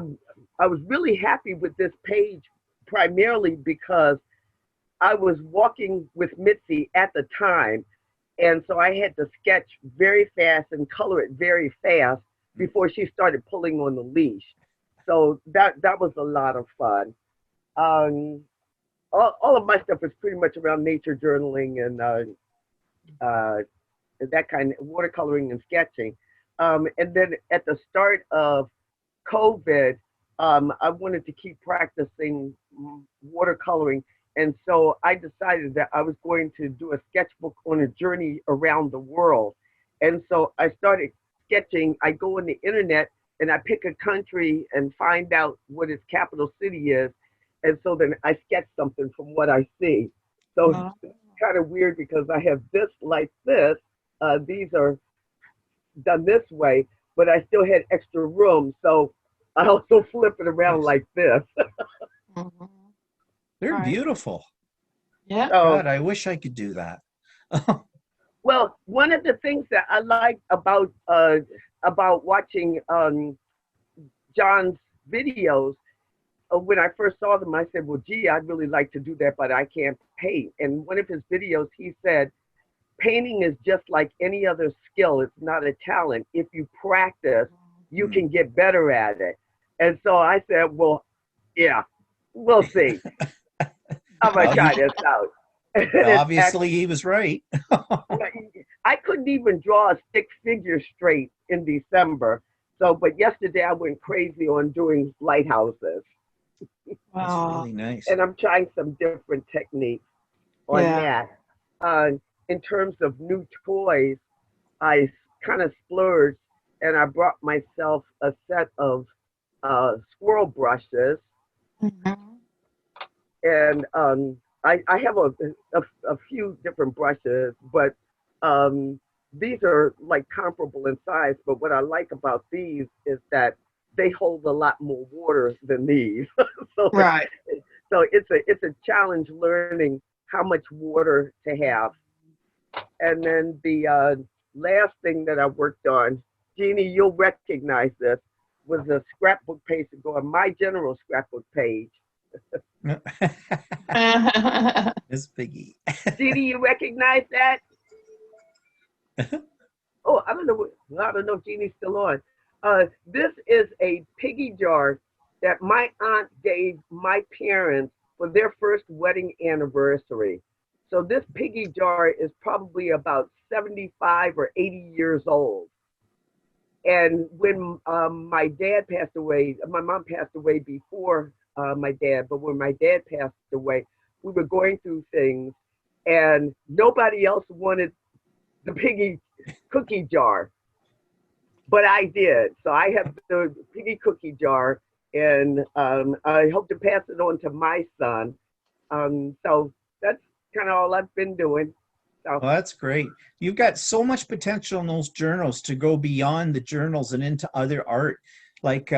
was really happy with this page, primarily because I was walking with Mitzi at the time. And so I had to sketch very fast and color it very fast before she started pulling on the leash. So that was a lot of fun. All of my stuff is pretty much around nature journaling and that kind of watercoloring and sketching. And then at the start of COVID, I wanted to keep practicing watercoloring. And so I decided that I was going to do a sketchbook on a journey around the world. And so I started sketching. I go on the internet and I pick a country and find out what its capital city is. And so then I sketch something from what I see. So it's kind of weird because I have this like this. These are done this way, but I still had extra room. So I also flip it around like this. They're Right. beautiful. Yeah. God, I wish I could do that. Well, one of the things that I like about watching John's videos, when I first saw them, I said, well, gee, I'd really like to do that, but I can't paint. And one of his videos, he said, painting is just like any other skill. It's not a talent. If you practice, you can get better at it. And so I said, well, yeah, we'll see. I'm going to try this out. Obviously, he was right. I couldn't even draw a stick figure straight in December. So, but yesterday I went crazy on doing lighthouses. That's really nice. And I'm trying some different techniques on that. In terms of new toys, I kind of splurged and I brought myself a set of squirrel brushes. And I have a few different brushes, but these are like comparable in size. But what I like about these is that they hold a lot more water than these. So, Right. So it's a challenge learning how much water to have. And then the last thing that I worked on, Jeannie, you'll recognize this, was a scrapbook page to go on my general scrapbook page. It's Piggy. Jeannie, you recognize that? Oh, I don't know if Jeannie's still on. This is a piggy jar that my aunt gave my parents for their first wedding anniversary. So this piggy jar is probably about 75 or 80 years old. And when my dad passed away, my mom passed away before my dad, but when my dad passed away, we were going through things and nobody else wanted the piggy cookie jar, but I did. So I have the piggy cookie jar and I hope to pass it on to my son. So that's kind of all I've been doing. So. Well, that's great. You've got so much potential in those journals to go beyond the journals and into other art. Like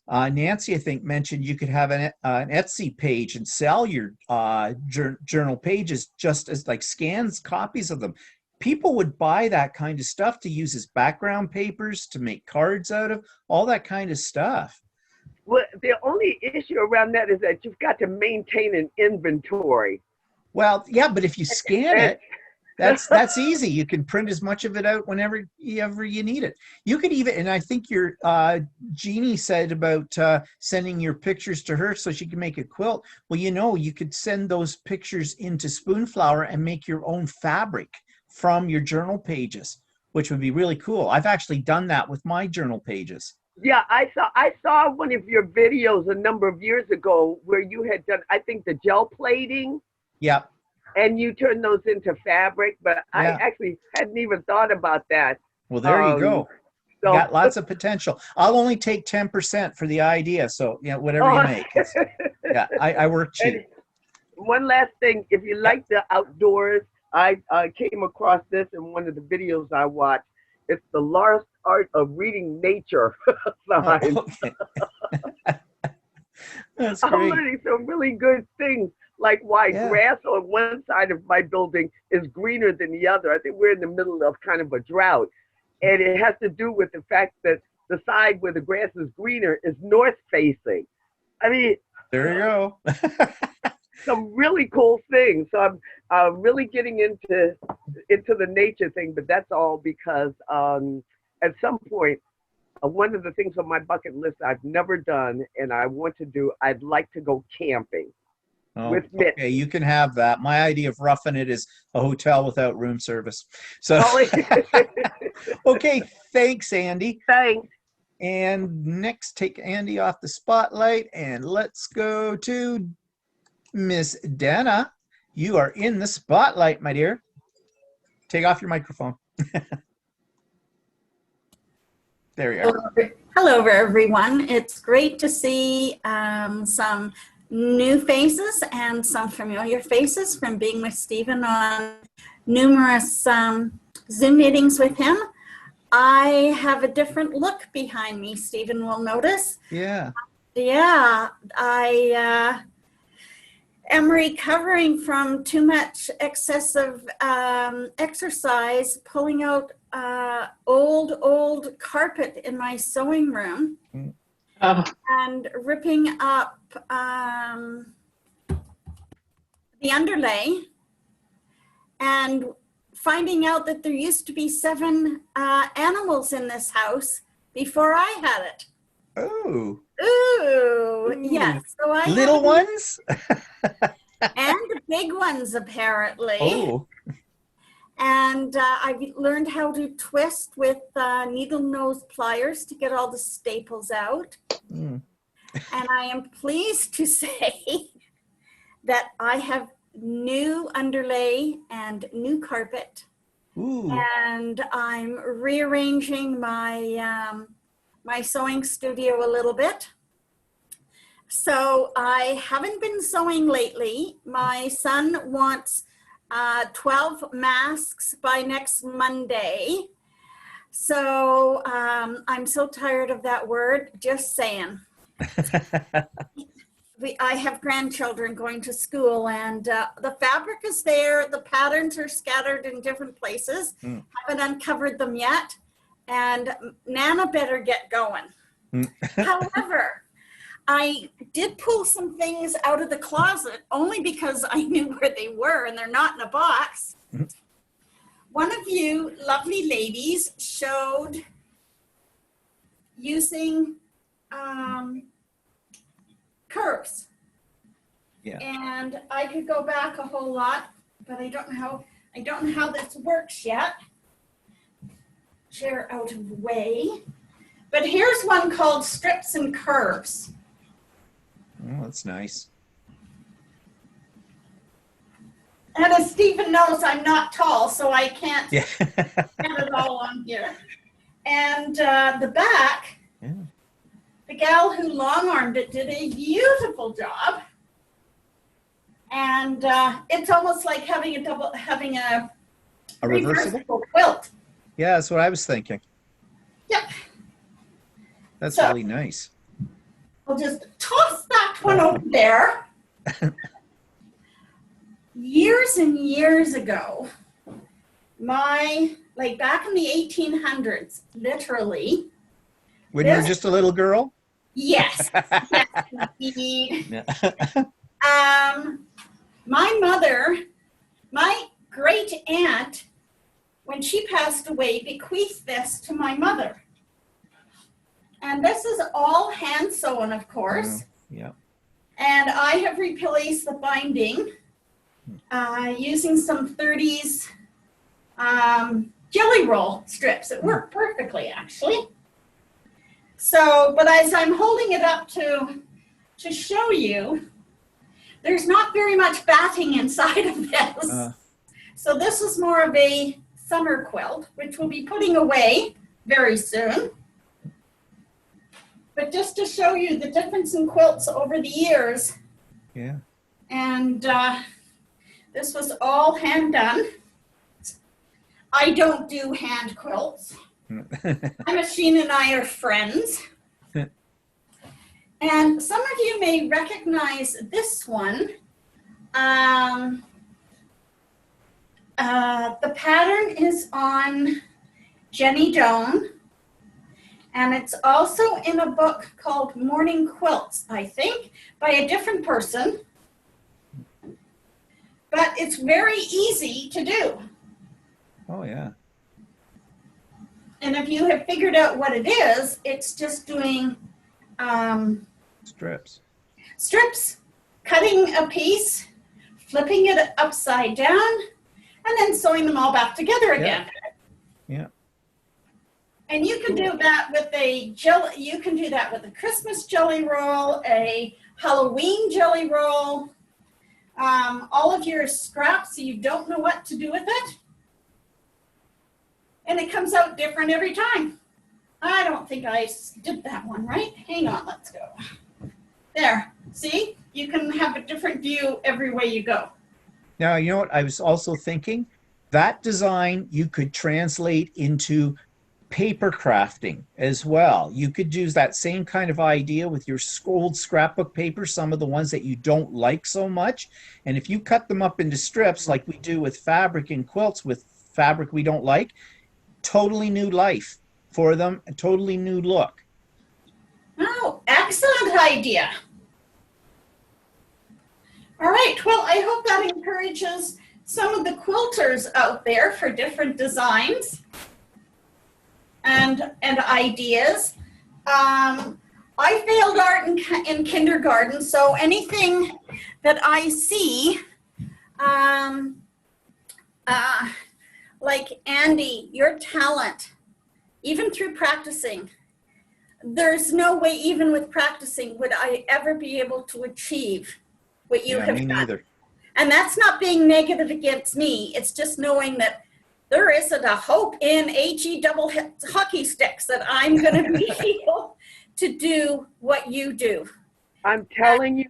Nancy, I think, mentioned you could have an Etsy page and sell your journal pages just as like scans, copies of them. People would buy that kind of stuff to use as background papers, to make cards out of, all that kind of stuff. Well, the only issue around that is that you've got to maintain an inventory. Well, yeah, but if you scan it, That's easy. You can print as much of it out whenever you need it. You could even, and I think your Jeannie said about sending your pictures to her so she can make a quilt. Well, you could send those pictures into Spoonflower and make your own fabric from your journal pages, which would be really cool. I've actually done that with my journal pages. Yeah, I saw one of your videos a number of years ago where you had done, I think, the gel plating. Yeah. And you turn those into fabric, but I Yeah. actually hadn't even thought about that. Well, there you go. So, Got lots of potential. I'll only take 10% for the idea. So, whatever you make. Yeah, I work cheap. And one last thing, if you like the outdoors, I came across this in one of the videos I watched. It's the lost art of reading nature sign. Okay. That's I'm great. learning some really good things, like why Yeah. grass on one side of my building is greener than the other. I think we're in the middle of kind of a drought. And it has to do with the fact that the side where the grass is greener is north facing. I mean, There you go. some really cool things. So I'm really getting into the nature thing, but that's all because at some point, one of the things on my bucket list I've never done and I want to do, I'd like to go camping. Oh, With mitts. okay, you can have that. My idea of roughing it is a hotel without room service. So, okay, thanks, Andy. Thanks. And next, take Andy off the spotlight and let's go to Miss Dana. You are in the spotlight, my dear. Take off your microphone. There you are. Hello, everyone. It's great to see some new faces and some familiar faces from being with Stephen on numerous Zoom meetings with him. I have a different look behind me, Stephen will notice. Yeah. Yeah, I am recovering from too much excessive exercise, pulling out old carpet in my sewing room. Oh, And ripping up the underlay and finding out that there used to be 7 animals in this house before I had it. Oh. Ooh, yes. So I Little ones? and the big ones, apparently. Oh. And I've learned how to twist with needle nose pliers to get all the staples out. Mm. And I am pleased to say that I have new underlay and new carpet. Ooh. And I'm rearranging my my sewing studio a little bit. So I haven't been sewing lately. My son wants 12 masks by next Monday. So I'm so tired of that word, just saying. I have grandchildren going to school and the fabric is there. The patterns are scattered in different places. Haven't uncovered them yet. And Nana better get going. However, I did pull some things out of the closet only because I knew where they were and they're not in a box. One of you lovely ladies showed using curves. Yeah. And I could go back a whole lot, but I don't know how this works yet. Chair out of the way. But here's one called Strips and Curves. Oh, that's nice. And as Stephen knows, I'm not tall, so I can't Yeah. get it all on here. And the back, the gal who long-armed it did a beautiful job. And it's almost like having a reversible quilt. Yeah, that's what I was thinking. Yep. That's So- really nice. I'll just toss that one over there. Years and years ago, back in the 1800s, literally. When you were This- just a little girl? Yes, yes, indeed. Yeah. My great aunt, when she passed away, bequeathed this to my mother. And this is all hand sewn, of course. Yeah. And I have replaced the binding using some 30s jelly roll strips. It worked perfectly, actually. So, but as I'm holding it up to show you, there's not very much batting inside of this. So this is more of a summer quilt, which we'll be putting away very soon. But just to show you the difference in quilts over the years. Yeah. And this was all hand done. I don't do hand quilts. My machine and I are friends. And some of you may recognize this one. The pattern is on Jenny Doan. And it's also in a book called Morning Quilts, I think, by a different person. But it's very easy to do. Oh, yeah. And if you have figured out what it is, it's just doing Strips. strips, cutting a piece, flipping it upside down, and then sewing them all back together again. Yeah. And you can do that with you can do that with a Christmas jelly roll, a Halloween jelly roll, all of your scraps so you don't know what to do with it. And it comes out different every time. I don't think I did that one right. Hang on, let's go. There, see? You can have a different view every way you go. Now, you know what I was also thinking? That design you could translate into paper crafting as well. You could use that same kind of idea with your old scrapbook paper, some of the ones that you don't like so much. And if you cut them up into strips like we do with fabric and quilts with fabric we don't like, totally new life for them, a totally new look. Oh, excellent idea. All right, well, I hope that encourages some of the quilters out there for different designs and ideas. I failed art in kindergarten, so anything that I see, like Andy, your talent, even through practicing, there's no way, even with practicing, would I ever be able to achieve what you have me done. neither. And that's not being negative against me. It's just knowing that there isn't a hope in HE double hockey sticks that I'm going to be able to do what you do. I'm telling you,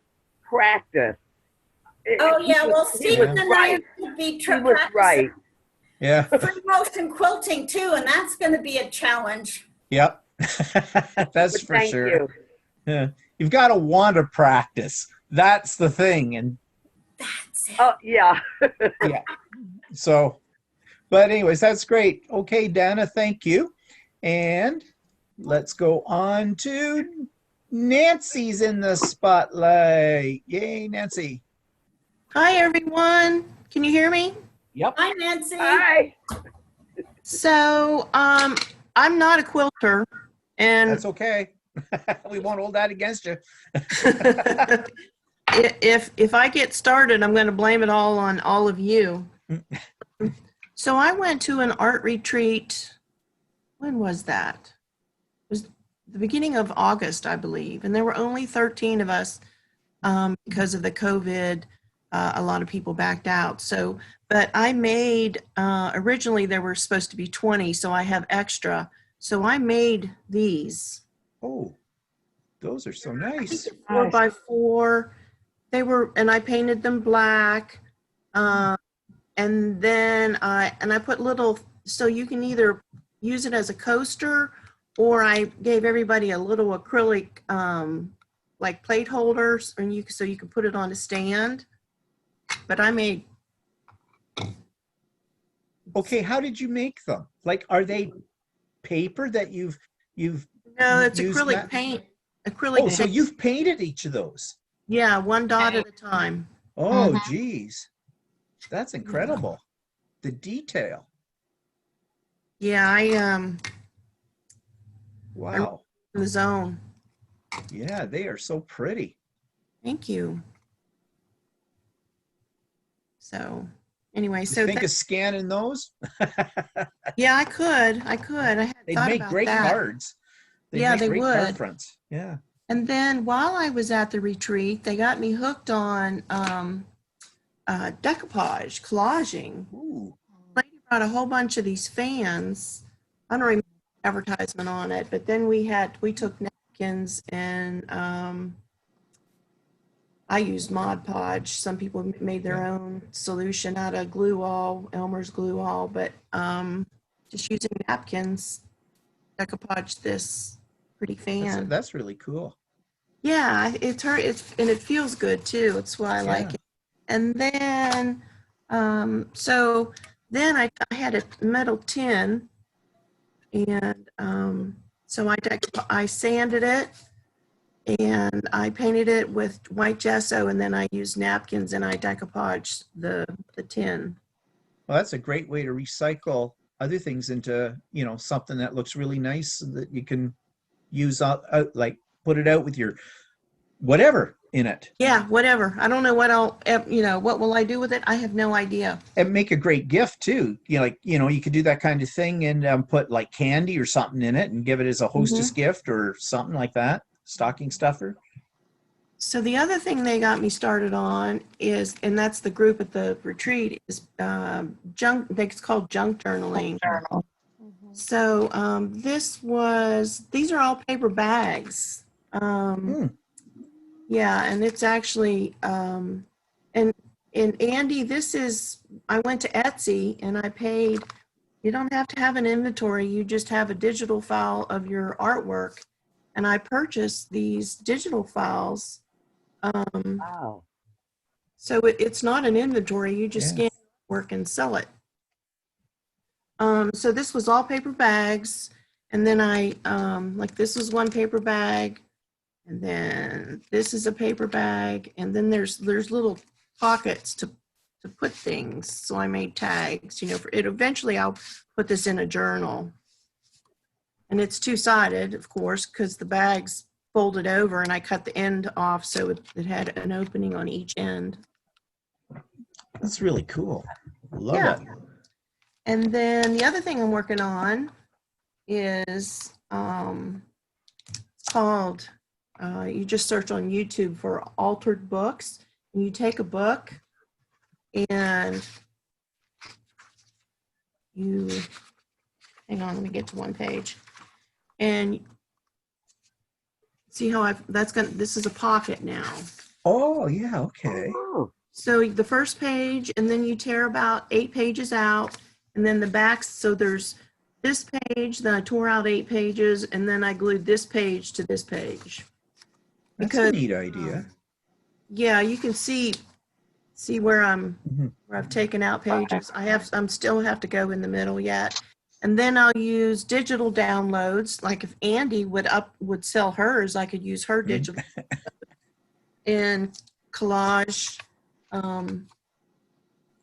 practice. Oh yeah, well, Stephen and I would be practicing free motion quilting too, and that's going to be a challenge. Yep. That's for Thank sure. you. Yeah. You've got to want to practice. That's the thing. And that's it. Oh, yeah. yeah. So, but anyways, that's great. Okay, Dana, thank you. And let's go on to Nancy's in the spotlight. Yay, Nancy. Hi, everyone. Can you hear me? Yep. Hi, Nancy. Hi. So, I'm not a quilter, and that's okay. We won't hold that against you. if I get started, I'm going to blame it all on all of you. So I went to an art retreat. When was that? It was the beginning of August, I believe, and there were only 13 of us because of the COVID. A lot of people backed out. So, but I made, originally there were supposed to be 20, so I have extra. So I made these. Oh, those are so nice. 4x4. They were, and I painted them black. And then I put little, so you can either use it as a coaster, or I gave everybody a little acrylic, like plate holders, and so you can put it on a stand. But I made. Okay, how did you make them? Like, are they paper that you've No, it's used acrylic paint. Acrylic. Oh, so paint. you've painted each of those? Yeah, one dot at a time. Oh, geez, that's incredible. the detail. Yeah, Wow. in the zone. Yeah, they are so pretty. Thank you. So anyway, You so think of scanning those? yeah, I could. I hadn't They'd thought make about great that. cards. They'd Yeah, make they great card would. fronts. Yeah. And then while I was at the retreat, they got me hooked on decoupage, collaging. Ooh. Lady brought a whole bunch of these fans. I don't remember the advertisement on it, but then we took napkins and I used Mod Podge. Some people made their own solution out of glue all, Elmer's glue all, but just using napkins, decoupage this pretty fan. That's really cool. Yeah, and it feels good too. It's why I like it. And then, so then I had a metal tin, and so I sanded it, and I painted it with white gesso, and then I used napkins and I decoupaged the tin. Well, that's a great way to recycle other things into, you know, something that looks really nice so that you can use out like put it out with your whatever in it. Yeah, whatever. I don't know what will I do with it? I have no idea. And make a great gift too. You know, like, you know, you could do that kind of thing and put like candy or something in it and give it as a hostess gift or something like that. Stocking stuffer. So the other thing they got me started on is, and that's the group at the retreat, is junk. It's called junk journaling. So these are all paper bags. Yeah, and it's actually and Andy, I went to Etsy and I paid. You don't have to have an inventory. You just have a digital file of your artwork. And I purchased these digital files. Wow. So it's not an inventory. You just scan work and sell it. So this was all paper bags. And then like this was one paper bag. And then this is a paper bag. And then there's little pockets to put things. So I made tags, you know, for it. Eventually I'll put this in a journal. And it's two-sided, of course, because the bag's folded over and I cut the end off so it had an opening on each end. That's really cool. Love it. And then the other thing I'm working on is it's called, you just search on YouTube for Altered Books. And you take a book and you, hang on, let me get to one page. And see how this is a pocket now. Oh, yeah, okay. So the first page, and then you tear about 8 pages out, and then the backs, so there's this page, then I tore out 8 pages, and then I glued this page to this page. That's a neat idea. Yeah, you can see where where I've taken out pages. I'm still have to go in the middle yet. And then I'll use digital downloads. Like if Andy would sell hers, I could use her digital and collage and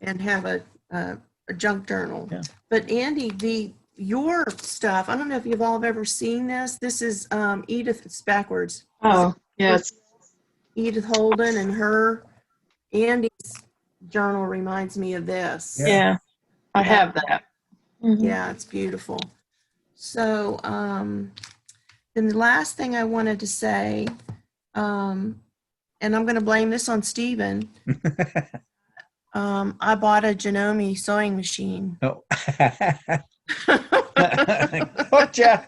have a junk journal. Yeah. But Andy, your stuff, I don't know if you've all ever seen this. This is Edith, it's backwards. Oh, yes. Edith Holden and Andy's journal reminds me of this. Yeah, I have that. Mm-hmm. Yeah, it's beautiful. So then the last thing I wanted to say, and I'm going to blame this on Stephen. I bought a Janome sewing machine. Oh. Gotcha.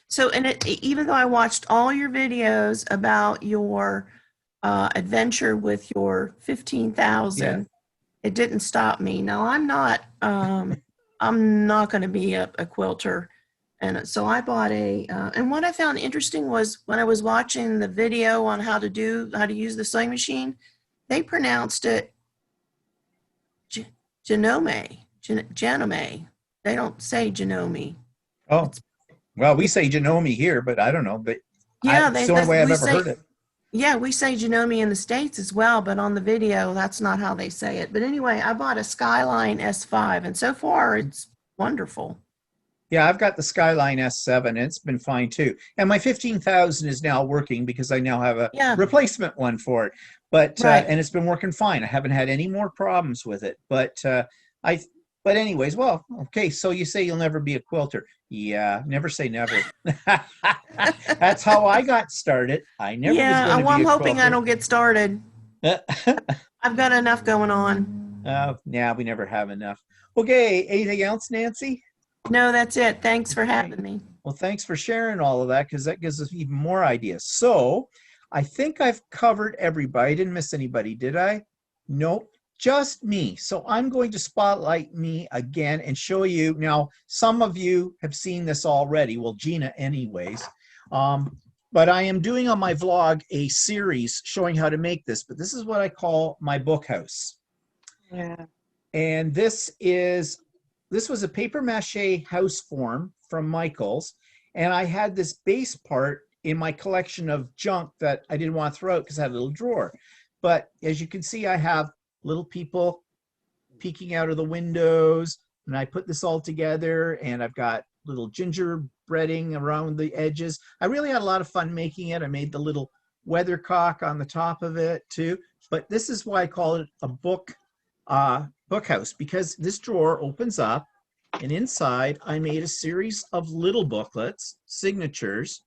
So, and even though I watched all your videos about your adventure with your 15,000, it didn't stop me. Now I'm not going to be a quilter. And so I bought and what I found interesting was when I was watching the video on how to use the sewing machine, they pronounced it Janome. They don't say Janome. Oh, well, we say Janome here, but I don't know. But yeah, it's the only way I've ever heard it. Yeah, we say Janome in the States as well, but on the video, that's not how they say it. But anyway, I bought a Skyline S5, and so far it's wonderful. Yeah, I've got the Skyline S7, and it's been fine too. And my 15,000 is now working because I now have a Yeah. replacement one for it. But Right. and it's been working fine. I haven't had any more problems with it. But but anyways, well, okay. So you say you'll never be a quilter? Yeah, never say never. That's how I got started. I never was Yeah, going to well, be I'm a hoping I quilter. don't get started. I've got enough going on. Yeah, we never have enough. Okay, anything else, Nancy? No, that's it. Thanks for having me. Well, thanks for sharing all of that because that gives us even more ideas. So I think I've covered everybody. I didn't miss anybody, did I? Nope, just me. So I'm going to spotlight me again and show you. Now, some of you have seen this already. Well, Gina anyways. But I am doing on my vlog a series showing how to make this. But this is what I call my book house. Yeah. And this was a paper mache house form from Michaels. And I had this base part in my collection of junk that I didn't want to throw out because I had a little drawer. But as you can see, I have little people peeking out of the windows. And I put this all together, and I've got little gingerbreading around the edges. I really had a lot of fun making it. I made the little weathercock on the top of it too. But this is why I call it a book house, because this drawer opens up, and inside I made a series of little booklets, signatures,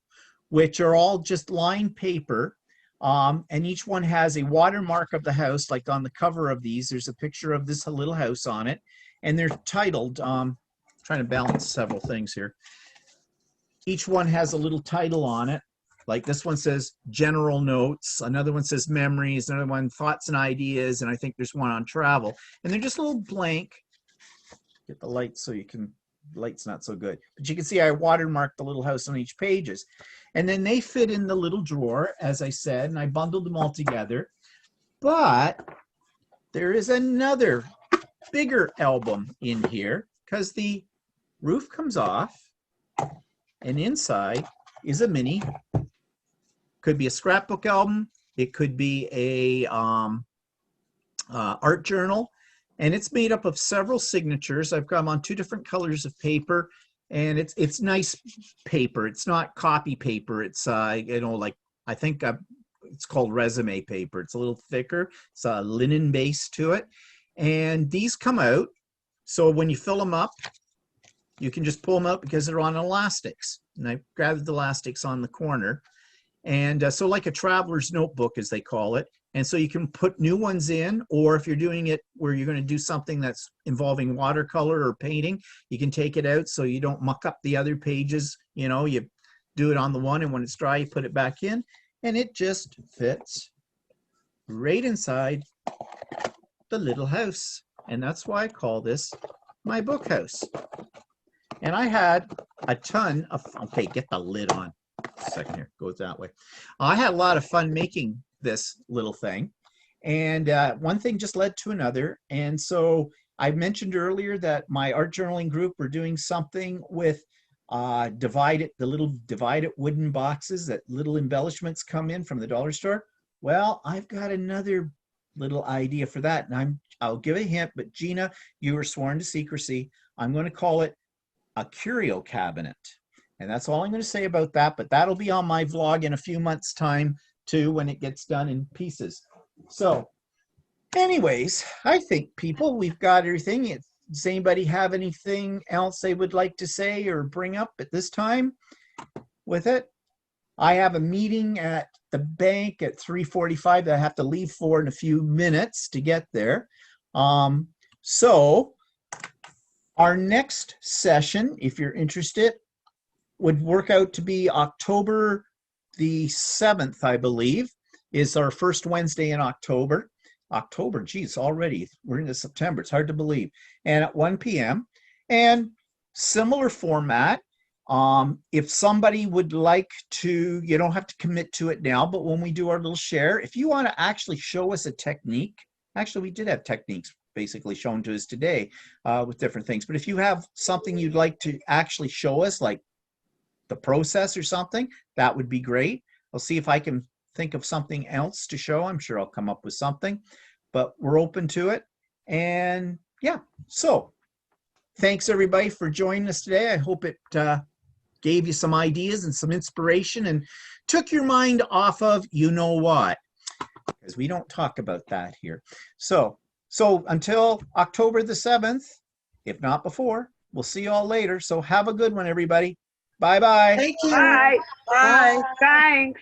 which are all just lined paper, and each one has a watermark of the house. Like on the cover of these, there's a picture of this little house on it, and they're titled, trying to balance several things here. Each one has a little title on it. Like this one says general notes, another one says memories, another one thoughts and ideas, and I think there's one on travel. And they're just a little blank. Get the light so you can, light's not so good. But you can see I watermarked the little house on each pages. And then they fit in the little drawer, as I said, and I bundled them all together. But there is another bigger album in here because the roof comes off, and inside is a mini. Could be a scrapbook album. It could be a art journal, and it's made up of several signatures. I've got them on 2 different colors of paper, and it's nice paper. It's not copy paper. It's like I think it's called resume paper. It's a little thicker. It's a linen base to it, and these come out. So when you fill them up, you can just pull them out because they're on elastics. And I grabbed the elastics on the corner. And so like a traveler's notebook, as they call it. And so you can put new ones in, or if you're doing it where you're going to do something that's involving watercolor or painting, you can take it out so you don't muck up the other pages. You know, you do it on the one, and when it's dry, you put it back in, and it just fits right inside the little house. And that's why I call this my book house. And I had a ton of, okay, get the lid on. Second here, goes that way. I had a lot of fun making this little thing, and one thing just led to another. And so I mentioned earlier that my art journaling group were doing something with the little divided wooden boxes that little embellishments come in from the dollar store. Well, I've got another little idea for that, and I'll give a hint, but Gina, you were sworn to secrecy. I'm going to call it a curio cabinet. And that's all I'm going to say about that, but that'll be on my vlog in a few months' time too, when it gets done in pieces. So anyways, I think people, we've got everything. Does anybody have anything else they would like to say or bring up at this time with it? I have a meeting at the bank at 3:45 that I have to leave for in a few minutes to get there. So our next session, if you're interested, would work out to be October the 7th, I believe, is our first Wednesday in October. October, geez, already we're into September. It's hard to believe. And at 1 p.m. And similar format. If somebody would like to, you don't have to commit to it now, but when we do our little share, if you want to actually show us a technique, actually we did have techniques basically shown to us today with different things. But if you have something you'd like to actually show us, like the process or something, that would be great. I'll see if I can think of something else to show, I'm sure I'll come up with something, but we're open to it. And yeah, so thanks everybody for joining us today. I hope it gave you some ideas and some inspiration and took your mind off of you know what, because we don't talk about that here. So until October the 7th, if not before, we'll see you all later. So have a good one, everybody. Bye-bye. Thank you. Bye. Bye. Thanks.